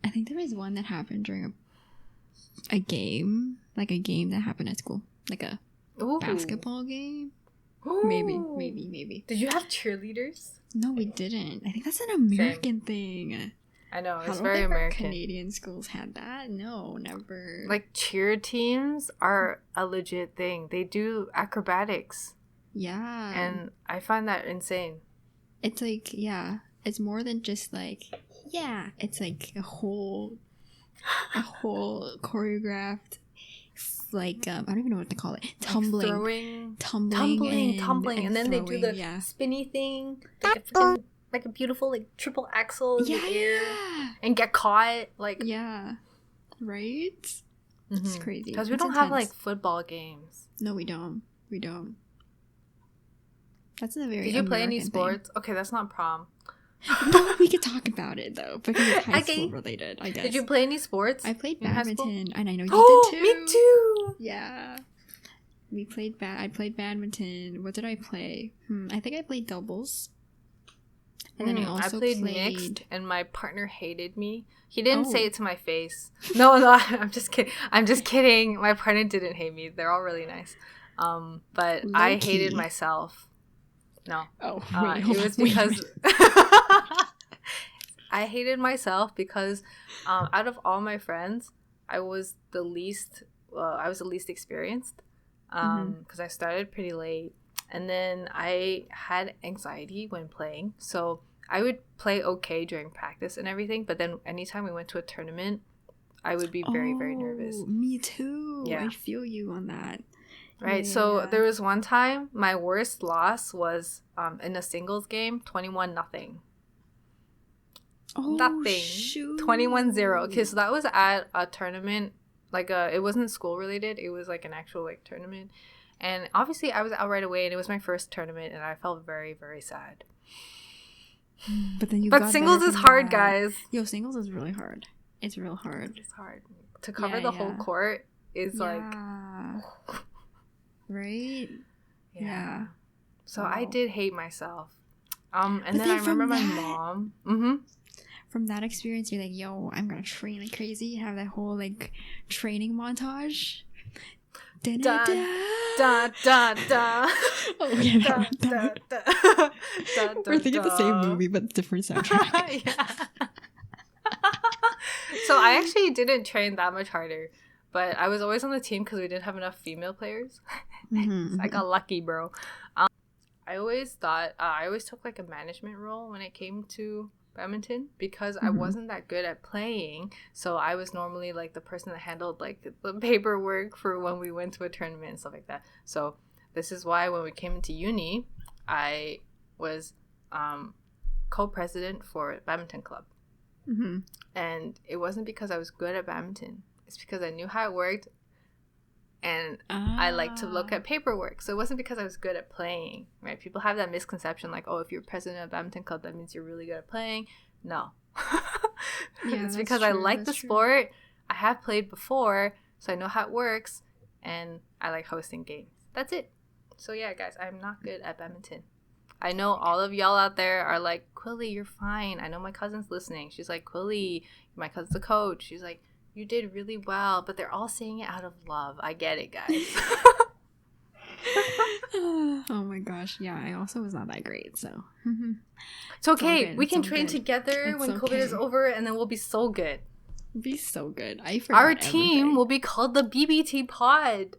I think there was one that happened during a game, like a game that happened at school, like a basketball game. Ooh. Maybe. Did you have cheerleaders? No, we didn't. I think that's an American thing. I know, it's very American. Canadian schools had that? No, never. Like, cheer teams are a legit thing. They do acrobatics. Yeah. And I find that insane. It's like, yeah. It's more than just like, yeah. It's like a whole choreographed, like, I don't even know what to call it. Tumbling. Tumbling. And then they do the spinny thing. Like a beautiful, like, triple axel in the air. And get caught. Like, yeah. Right? It's crazy. Because we don't have, like, football games. No, we don't. That's a very Did you play American any sports? Okay, that's not prom. No, we could talk about it though because it's high school related, I guess. Did you play any sports? I played badminton, and I know you did too. Me too. Yeah, I played badminton. What did I play? I think I played doubles. And then I played mixed, and my partner hated me. He didn't say it to my face. No, I'm just kidding. My partner didn't hate me. They're all really nice. But I hated myself. No. Oh, it was because I hated myself because out of all my friends, I was the least experienced because I started pretty late, and then I had anxiety when playing. So I would play okay during practice and everything, but then anytime we went to a tournament, I would be very, very nervous. Me too. Yeah. I feel you on that. Right, so there was one time my worst loss was in a singles game, 21-0. Oh, nothing. Shoot. 21-0. Okay, so that was at a tournament, like it wasn't school related, it was like an actual like tournament. And obviously I was out right away, and it was my first tournament, and I felt very, very sad. But singles is hard, guys. Yo, singles is really hard. It's real hard. It's hard. To cover the whole court is like... Right? Yeah. So I did hate myself. And then I remember my mom. From that experience, you're like, yo, I'm gonna train like crazy. You have that whole like training montage. Da da da da da. Oh yeah, we're thinking the same movie but different soundtrack. Yeah. So I actually didn't train that much harder. But I was always on the team because we didn't have enough female players. I got lucky, bro. I I always thought I always took like a management role when it came to badminton because I wasn't that good at playing. So I was normally like the person that handled like the paperwork for when we went to a tournament and stuff like that. So this is why when we came into uni, I was co-president for a badminton club. And it wasn't because I was good at badminton. It's because I knew how it worked. And I like to look at paperwork. So it wasn't because I was good at playing, right? People have that misconception like, oh, if you're president of a badminton club, that means you're really good at playing. No. It's because I like the sport. I have played before, so I know how it works. And I like hosting games. That's it. So yeah, guys, I'm not good at badminton. I know all of y'all out there are like, Quilly, you're fine. I know my cousin's listening. She's like, Quilly, my cousin's the coach. She's like, you did really well, but they're all saying it out of love. I get it, guys. Oh my gosh. Yeah, I also was not that great, so. It's okay. We can train together it's when COVID is over, and then we'll be so good. Be so good. I forgot Our team will be called the BBT Pod.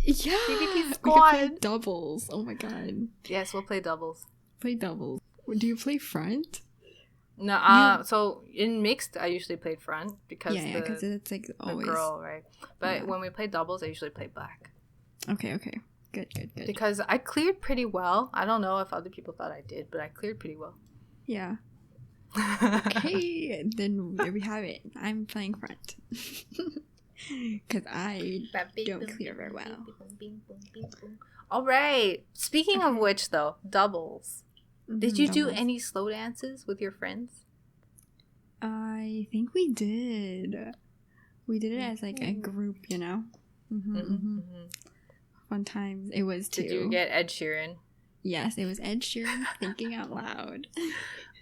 Yeah. BBT Squad. We can play doubles. Oh my god. Yes, we'll play doubles. Play doubles. Do you play front? No, so in mixed, I usually played front because because it's like always the girl, right? But when we play doubles, I usually play black. Okay. Good. Because I cleared pretty well. I don't know if other people thought I did, but I cleared pretty well. Yeah. Okay, then there we have it. I'm playing front. Because I don't clear very well. All right. Speaking of which, though, doubles. Did you do any slow dances with your friends? I think we did. We did it as like a group, you know? Fun times. It was too. Did you get Ed Sheeran? Yes, it was Ed Sheeran, Thinking Out Loud.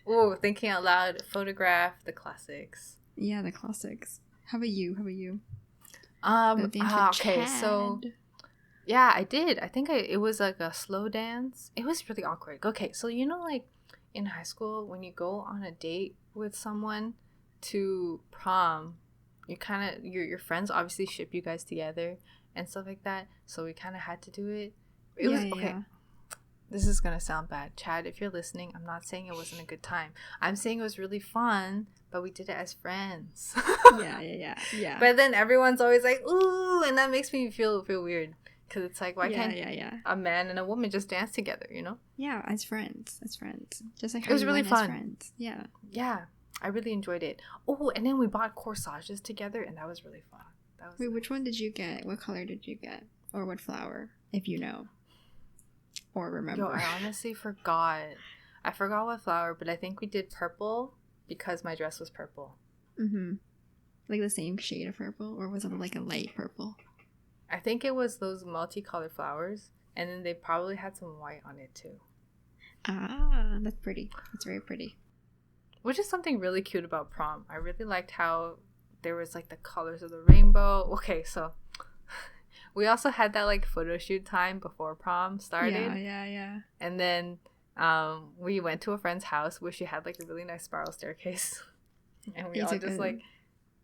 Oh, Thinking Out Loud, Photograph, the classics. Yeah, the classics. How about you? Okay, so yeah, I did. I think it was like a slow dance. It was really awkward. Okay, so you know, like in high school, when you go on a date with someone to prom, you kind of your friends obviously ship you guys together and stuff like that. So we kind of had to do it. It was okay. Yeah. This is gonna sound bad, Chad. If you're listening, I'm not saying it wasn't a good time. I'm saying it was really fun, but we did it as friends. Yeah. But then everyone's always like, "Ooh," and that makes me feel weird. Because it's like, why can't a man and a woman just dance together, you know? Yeah, as friends. Just like how it was really fun. As friends. Yeah. Yeah, I really enjoyed it. Oh, and then we bought corsages together, and that was really fun. Wait, which one did you get? What color did you get? Or what flower, if you know? Or remember? Yo, I honestly forgot. I forgot what flower, but I think we did purple because my dress was purple. Like the same shade of purple? Or was it like a light purple? I think it was those multicolored flowers, and then they probably had some white on it too. Ah, that's pretty. That's very pretty. Which is something really cute about prom. I really liked how there was like the colors of the rainbow. Okay, so we also had that like photo shoot time before prom started. Yeah. And then we went to a friend's house where she had like a really nice spiral staircase, and we all just like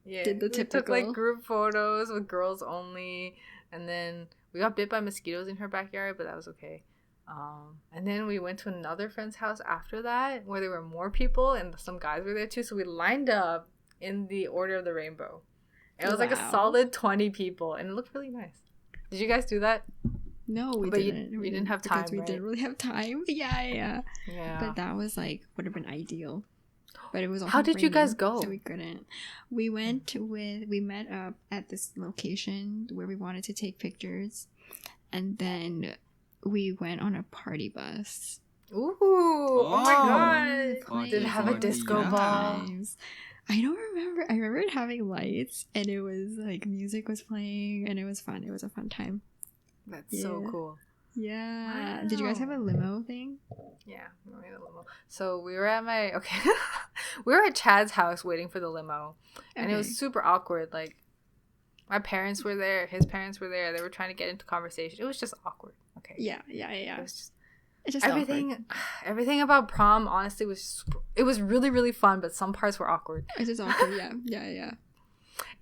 did the typical. Took like group photos with girls only. And then we got bit by mosquitoes in her backyard, but that was okay. And then we went to another friend's house after that where there were more people and some guys were there too. So we lined up in the order of the rainbow. It was like a solid 20 people and it looked really nice. Did you guys do that? No, we didn't. We didn't have time, because we didn't really have time. Yeah. But that was like, would have been ideal. But it was also How did you guys go? So we couldn't. We met up at this location where we wanted to take pictures, and then we went on a party bus. Ooh! Oh my god! Did it have a disco ball? I don't remember. I remember it having lights, and it was like music was playing, and it was fun. It was a fun time. That's so cool. Yeah. Wow. Did you guys have a limo thing? Yeah, we had a limo. So we were at we were at Chad's house waiting for the limo, and it was super awkward. Like, my parents were there, his parents were there. They were trying to get into conversation. It was just awkward. Okay. Yeah. It was just everything. Awkward. Everything about prom, honestly, it was really, really fun, but some parts were awkward. It's just awkward. Yeah.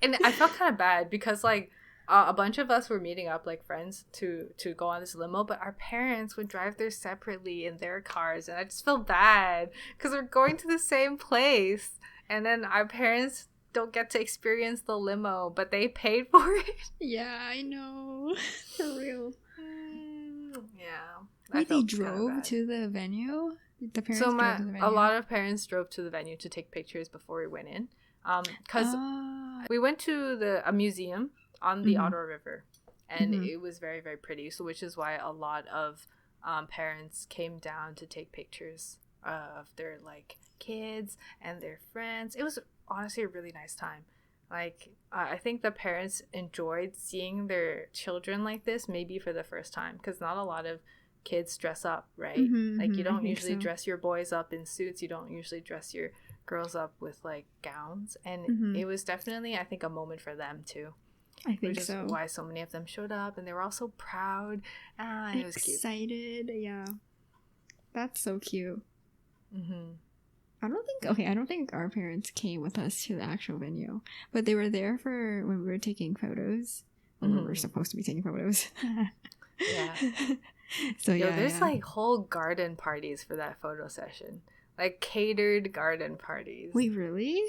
And I felt kind of bad because like a bunch of us were meeting up like friends to go on this limo, but our parents would drive there separately in their cars, and I just feel bad because we're going to the same place, and then our parents don't get to experience the limo, but they paid for it. Yeah, I know. For real. Yeah. Wait, they drove to the venue? The parents drove to the venue? A lot of parents drove to the venue to take pictures before we went in. Because we went to a museum on the Ottawa River, and it was very, very pretty. So, which is why a lot of parents came down to take pictures of their like kids and their friends. It was honestly a really nice time. Like, I think the parents enjoyed seeing their children like this, maybe for the first time, because not a lot of kids dress up, right? Like, you don't usually dress your boys up in suits. You don't usually dress your girls up with like gowns, and it was definitely, I think, a moment for them too. I think so. Which is why so many of them showed up, and they were all so proud. And it was excited. Cute. Yeah, that's so cute. I don't think our parents came with us to the actual venue, but they were there for when we were taking photos. When we were supposed to be taking photos. Yeah. So there's like whole garden parties for that photo session, like catered garden parties. Wait, really?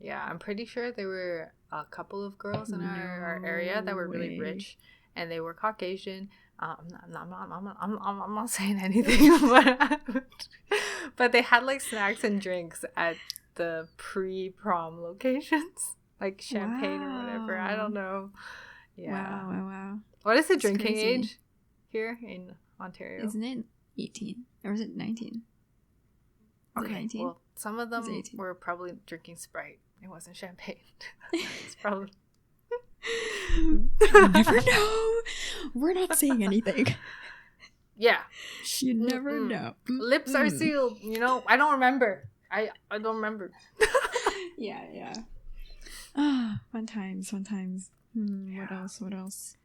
Yeah, I'm pretty sure there were a couple of girls in our area that were really rich, and they were Caucasian. I'm not saying anything, but they had like snacks and drinks at the pre-prom locations, like champagne or whatever. I don't know. Yeah. Wow. What is the drinking age here in Ontario? Isn't it 18 or is it 19? Okay, 19? Well, some of them were probably drinking Sprite. It wasn't champagne. It's probably. You never know. We're not saying anything. Yeah. You never know. Lips are sealed. You know, I don't remember. I don't remember. Yeah. Fun times. What else?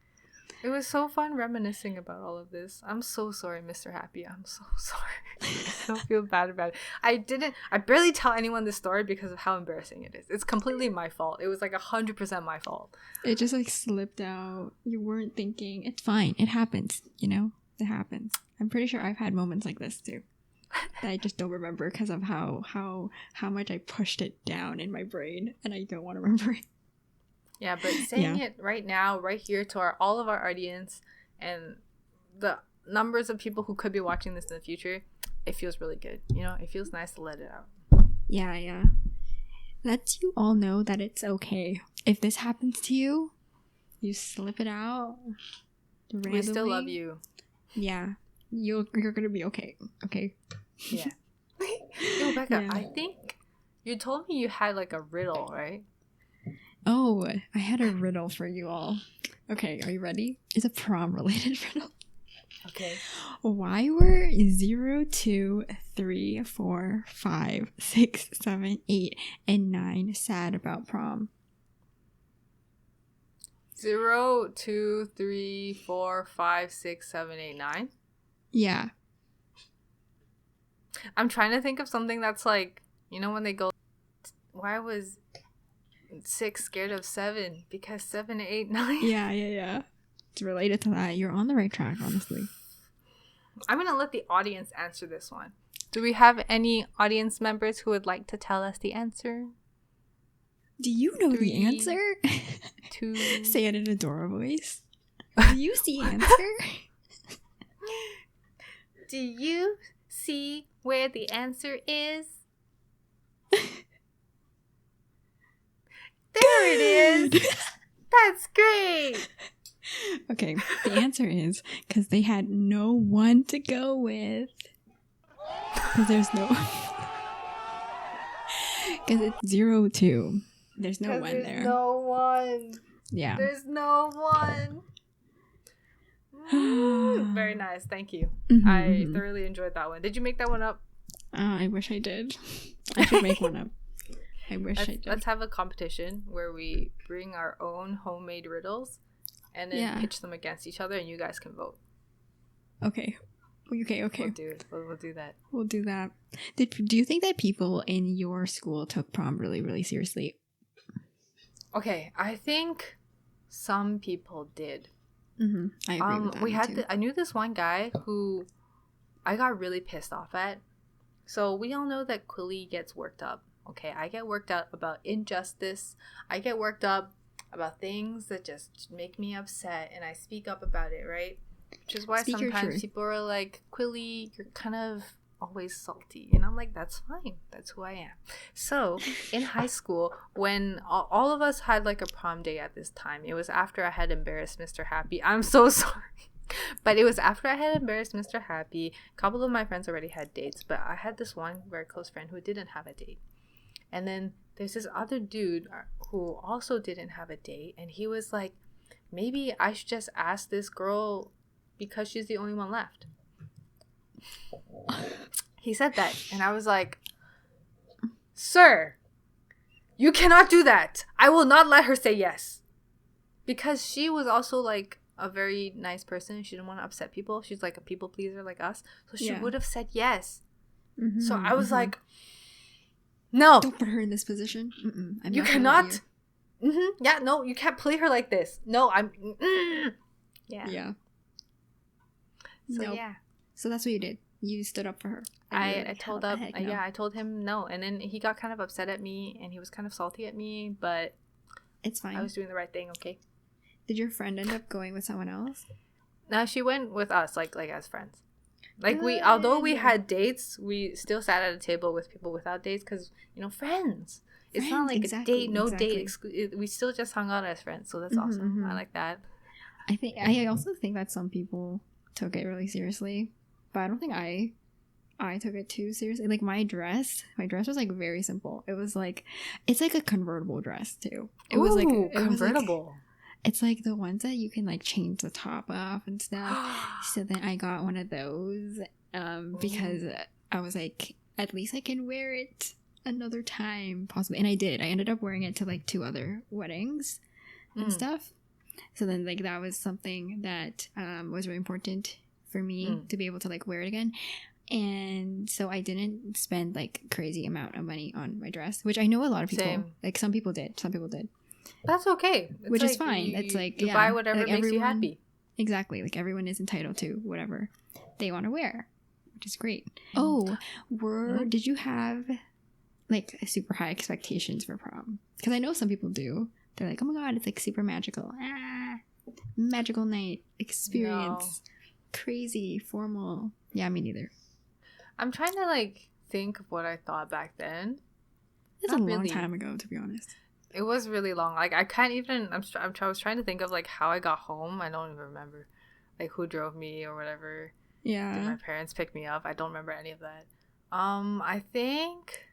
It was so fun reminiscing about all of this. I'm so sorry, Mr. Happy. I'm so sorry. I don't feel bad about it. I barely tell anyone this story because of how embarrassing it is. It's completely my fault. It was like 100% my fault. It just like slipped out. You weren't thinking. It's fine. It happens. You know? It happens. I'm pretty sure I've had moments like this too. That I just don't remember because of how much I pushed it down in my brain and I don't want to remember it. Yeah, but saying it right now, right here to all of our audience and the numbers of people who could be watching this in the future, it feels really good. You know, it feels nice to let it out. Yeah. Lets you all know that it's okay. If this happens to you, you slip it out randomly. We still love you. Yeah. You're gonna be okay. Okay? Yeah. Yo, Becca, I think you told me you had like a riddle, right? Oh, I had a riddle for you all. Okay, are you ready? It's a prom-related riddle. Okay. Why were 0, 2, 3, 4, 5, 6, 7, 8, and 9 sad about prom? 0, 2, 3, 4, 5, 6, 7, 8, 9? Yeah. I'm trying to think of something that's like, you know, when they go, why was 6 scared of 7? Because 7, 8, 9. Yeah. It's related to that. You're on the right track, honestly. I'm gonna let the audience answer this one. Do we have any audience members who would like to tell us the answer? Do you know 3, the answer? 2. Say it in a Dora voice. Do you see answer? Do you see where the answer is? There it is. That's great. Okay, the answer is because they had no one to go with. Because there's no. Because it's 0, 2. There's no one there. There's no one. Yeah. There's no one. Very nice. Thank you. I thoroughly enjoyed that one. Did you make that one up? I wish I did. I should make one up. I wish I did. Let's have a competition where we bring our own homemade riddles and then pitch them against each other and you guys can vote. Okay. Okay. We'll do it. We'll do that. We'll do that. Do you think that people in your school took prom really, really seriously? Okay, I think some people did. Mm-hmm. I agree with that. I knew this one guy who I got really pissed off at. So we all know that Quilly gets worked up. Okay, I get worked up about injustice. I get worked up about things that just make me upset, and I speak up about it, right? Which is why sometimes people are like, Quilly, you're kind of always salty. And I'm like, that's fine. That's who I am. So in high school, when all of us had like a prom day at this time, it was after I had embarrassed Mr. Happy. I'm so sorry. But it was after I had embarrassed Mr. Happy. A couple of my friends already had dates, but I had this one very close friend who didn't have a date. And then there's this other dude who also didn't have a date, and he was like, maybe I should just ask this girl because she's the only one left. He said that, and I was like, sir, you cannot do that. I will not let her say yes. Because she was also like a very nice person. She didn't want to upset people. She's like a people pleaser like us. So she would have said yes. Mm-hmm, so I was like, no. Don't put her in this position. You cannot. Yeah, no, you can't play her like this. No, I'm. Yeah. Yeah. So, yeah. So that's what you did. You stood up for her. I told him no. And then he got kind of upset at me, and he was kind of salty at me, but it's fine. I was doing the right thing, okay? Did your friend end up going with someone else? No, she went with us, like as friends. Like, although we had dates, we still sat at a table with people without dates because, friends. It's not like a date, no date. We still just hung out as friends, so that's awesome. I like that. I also think that some people took it really seriously, but I don't think I took it too seriously. Like, my dress was like very simple. It was like, it's like a convertible dress too. It was like convertible. It's like the ones that you can like change the top off and stuff. So then I got one of those because I was like, at least I can wear it another time possibly. And I did. I ended up wearing it to like 2 other weddings and stuff. So then like that was something that was really important for me to be able to like wear it again. And so I didn't spend like crazy amount of money on my dress, which I know a lot of people, like some people did. That's okay. Which is fine. It's like, you buy whatever like makes you happy. Exactly. Like everyone is entitled to whatever they want to wear, which is great. Oh, did you have like super high expectations for prom? Because I know some people do. They're like, oh my god, it's like super magical. Magical night experience. No. Crazy, formal. Yeah, me neither. I'm trying to like think of what I thought back then. It's a long time ago, to be honest. It was really long. Like, I can't even... I was trying to think of, like, how I got home. I don't even remember. Like, who drove me or whatever. Yeah. Did my parents pick me up? I don't remember any of that. I think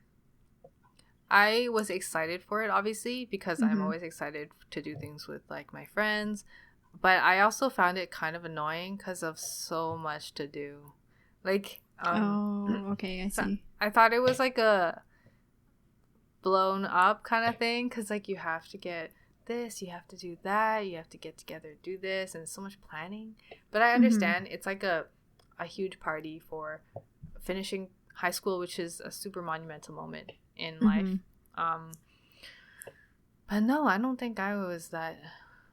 I was excited for it, obviously, because I'm always excited to do things with, like, my friends. But I also found it kind of annoying because of so much to do. Like... okay, I see. I thought it was, like, a... blown up kind of thing because like you have to get this, you have to do that, you have to get together, do this, and so much planning. But I understand it's like a huge party for finishing high school, which is a super monumental moment in life. But no, I don't think I was that.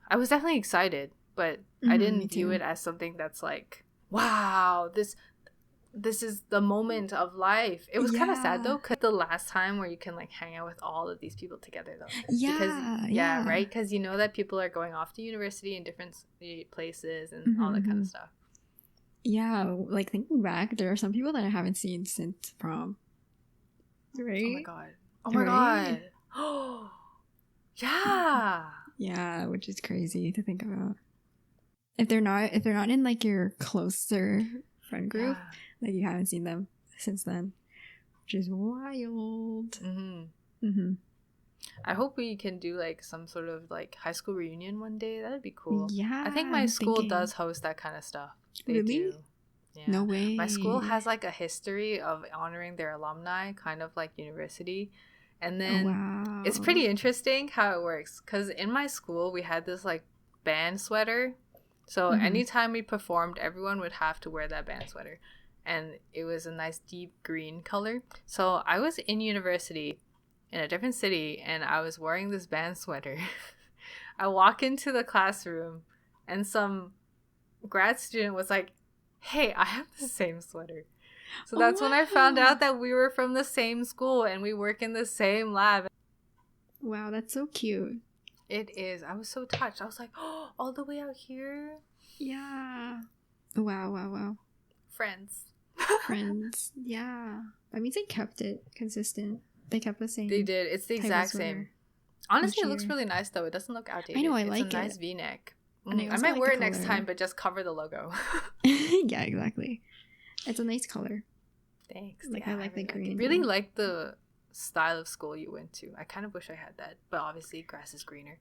I was definitely excited, but I didn't view it as something that's like, wow, this is the moment of life. It was kind of sad though, because the last time where you can like hang out with all of these people together though. Because, right? Because you know that people are going off to university in different places and all that kind of stuff. Yeah, like thinking back, there are some people that I haven't seen since prom. Right? Oh my god. Oh, yeah. Yeah, which is crazy to think about. If they're not in like your closer friend group, like you haven't seen them since then, which is wild. I hope we can do like some sort of like high school reunion one day. That'd be cool. Yeah, I think my school does host that kind of stuff. They do. Yeah. No way. My school has like a history of honoring their alumni, kind of like university. And then it's pretty interesting how it works, because in my school we had this like band sweater. So anytime we performed, everyone would have to wear that band sweater. And it was a nice deep green color. So I was in university in a different city, and I was wearing this band sweater. I walk into the classroom and some grad student was like, hey, I have the same sweater. So that's when I found out that we were from the same school and we work in the same lab. Wow, that's so cute. It is. I was so touched. I was like, oh, all the way out here? Yeah. Wow. Friends. Friends. Yeah. That means they kept it consistent. They kept the same. They did. It's the exact same. Honestly, it looks really nice, though. It doesn't look outdated. I know, I like it. It's a nice V-neck. I might wear it next time, but just cover the logo. Yeah, exactly. It's a nice color. Thanks. Like, yeah, I like the green. I really like the style of school you went to. I kind of wish I had that, but obviously grass is greener.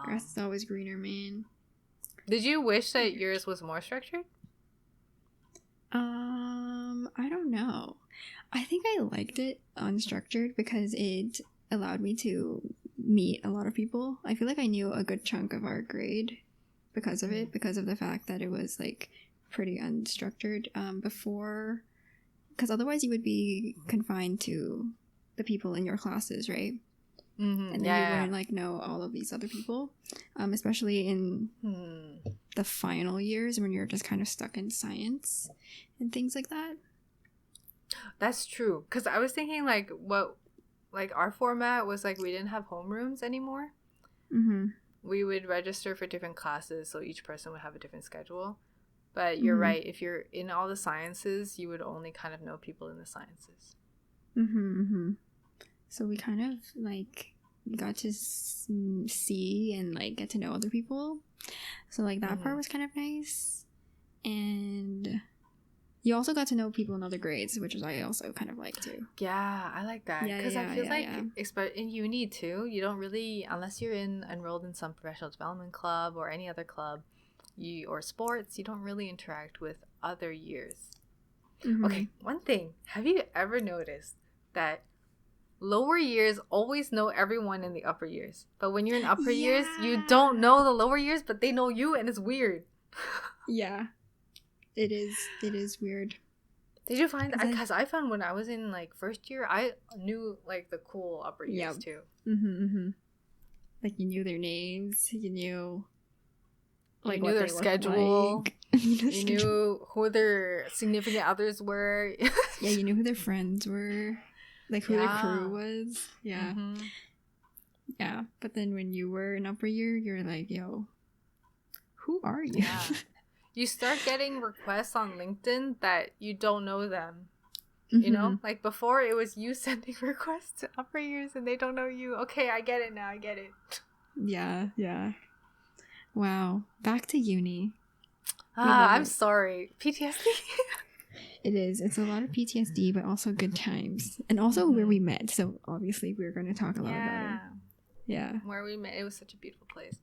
Grass is always greener, man. Did you wish that yours was more structured? I don't know. I think I liked it unstructured because it allowed me to meet a lot of people. I feel like I knew a good chunk of our grade because of it, because of the fact that it was like pretty unstructured before, because otherwise you would be confined to the people in your classes, right? And then you wouldn't like know all of these other people, especially in the final years when you're just kind of stuck in science and things like that. That's true, because I was thinking like our format was like we didn't have homerooms anymore. We would register for different classes, so each person would have a different schedule. But you're right, if you're in all the sciences, you would only kind of know people in the sciences. So we kind of like got to see and like get to know other people. So like that part was kind of nice. And you also got to know people in other grades, which is I also kind of like too. Yeah, I like that. Because I feel like in uni too, you don't really, unless you're enrolled in some professional development club or any other club, or sports, you don't really interact with other years. Okay, one thing. Have you ever noticed that lower years always know everyone in the upper years? But when you're in upper years, you don't know the lower years, but they know you, and it's weird. Yeah. It is weird. Did you find that? Because I found when I was in like first year, I knew like the cool upper years too. Like you knew their names, you knew like you knew their schedule. Like. You knew who their significant others were. Yeah, you knew who their friends were, like who their crew was. Yeah. Yeah, but then when you were in upper year, you're like, yo, who are you? Yeah. You start getting requests on LinkedIn that you don't know them. You know? Like before, it was you sending requests to upper years and they don't know you. Okay, I get it now. I get it. Yeah. Wow. Back to uni. I'm sorry. PTSD? It is. It's a lot of PTSD, but also good times. And also where we met. So obviously we're going to talk a lot about it. Yeah. Where we met. It was such a beautiful place.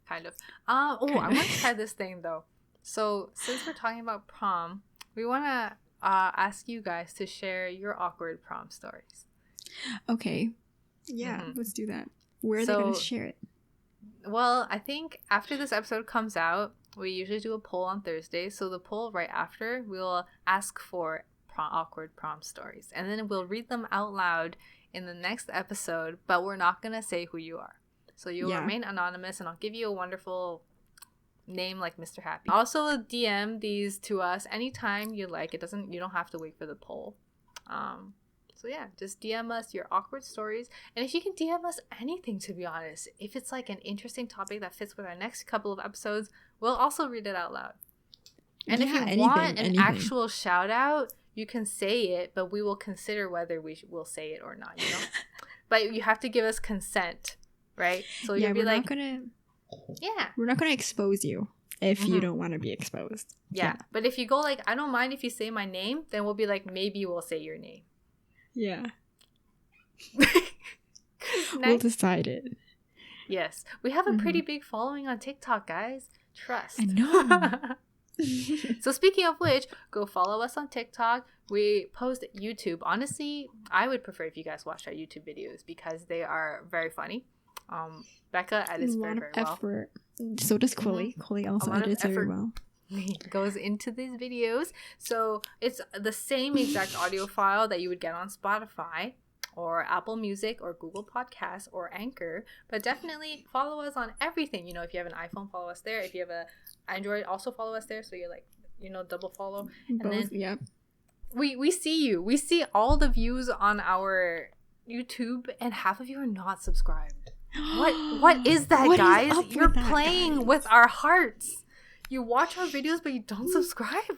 Kind of. I want to try this thing though. So since we're talking about prom, we want to ask you guys to share your awkward prom stories. Okay. Yeah, let's do that. Where are they going to share it? Well, I think after this episode comes out, we usually do a poll on Thursday. So the poll right after, we'll ask for awkward prom stories. And then we'll read them out loud in the next episode, but we're not going to say who you are. So you'll remain anonymous, and I'll give you a wonderful name like Mr. Happy. Also DM these to us anytime you like. You don't have to wait for the poll. So yeah, just DM us your awkward stories. And if you can DM us anything, to be honest, if it's like an interesting topic that fits with our next couple of episodes, we'll also read it out loud. And if you want an actual shout out, you can say it, but we will consider whether we will say it or not, you know? But you have to give us consent, right? So you'll be like, we're not gonna expose you if you don't want to be exposed. Yeah, but if you go like, I don't mind if you say my name, then we'll be like, maybe we'll say your name. Yeah. We'll decide it. Yes, we have a pretty big following on TikTok, guys. Trust. I know. So speaking of which, go follow us on TikTok. We post YouTube. Honestly, I would prefer if you guys watch our YouTube videos because they are very funny. Becca edits very, very well. Effort. So does Quilly. Quilly also edits very well. Goes into these videos. So it's the same exact audio file that you would get on Spotify, or Apple Music or Google Podcasts or Anchor. But definitely follow us on everything. You know, if you have an iPhone, follow us there. If you have a Android, also follow us there. So you're like, you know, double follow. And Both, then yep. We see you. We see all the views on our YouTube, and half of you are not subscribed. What is that, What is guys? up with You're that, playing guys? with our hearts. You watch our videos, but you don't subscribe,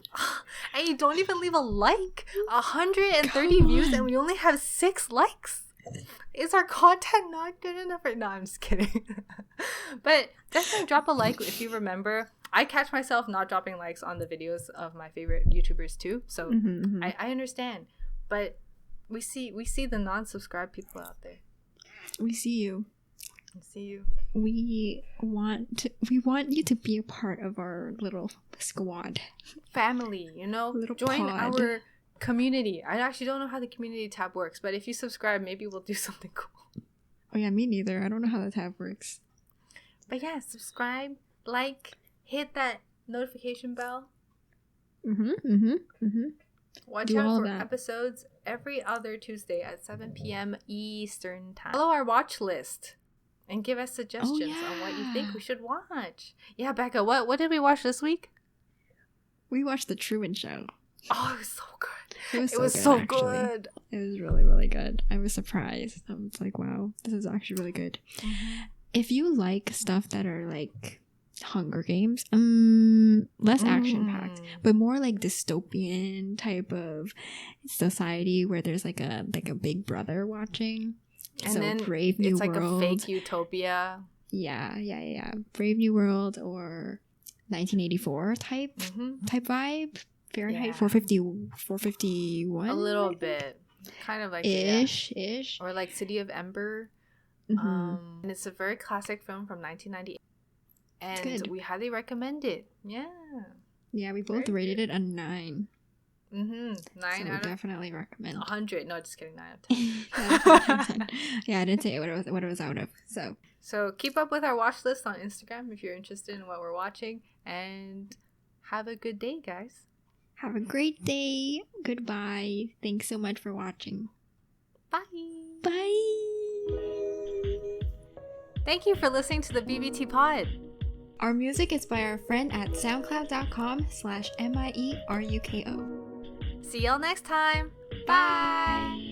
and you don't even leave a like. 130 views, and we only have 6 likes. Is our content not good enough? No, I'm just kidding. But definitely drop a like if you remember. I catch myself not dropping likes on the videos of my favorite YouTubers too, so I understand. But we see the non-subscribed people out there. We see you. We see you. We want you to be a part of our little squad. Family, you know? Little Join pod. our community. I actually don't know how the community tab works, but if you subscribe, maybe we'll do something cool. Oh yeah, me neither. I don't know how the tab works. But yeah, subscribe, like, hit that notification bell. Watch Do out all for that. episodes every other Tuesday at 7 p.m. Eastern Time. Follow our watch list and give us suggestions on what you think we should watch. Yeah, Becca, what did we watch this week? We watched The Truman Show. Oh, it was so good. It was so actually. good. It was really, really good. I was surprised. I was like, wow, this is actually really good. If you like stuff that are like Hunger Games, less action packed, but more like dystopian type of society where there's like a big brother watching. And so then Brave New it's like World. a fake utopia. Yeah. Brave New World or 1984 type vibe. Fahrenheit 451. A little bit. Kind of like ish. Or like City of Ember. And it's a very classic film from 1998. And we highly recommend it. Yeah. Yeah, we both rated it a 9. 9 so out of definitely recommend. 100. No, just kidding. 9 out of 10. Yeah, I didn't say what it was out of. So keep up with our watch list on Instagram if you're interested in what we're watching. And have a good day, guys. Have a great day. Goodbye. Thanks so much for watching. Bye. Bye. Thank you for listening to the BBT Pod. Our music is by our friend at soundcloud.com/MIERUKO. See y'all next time. Bye.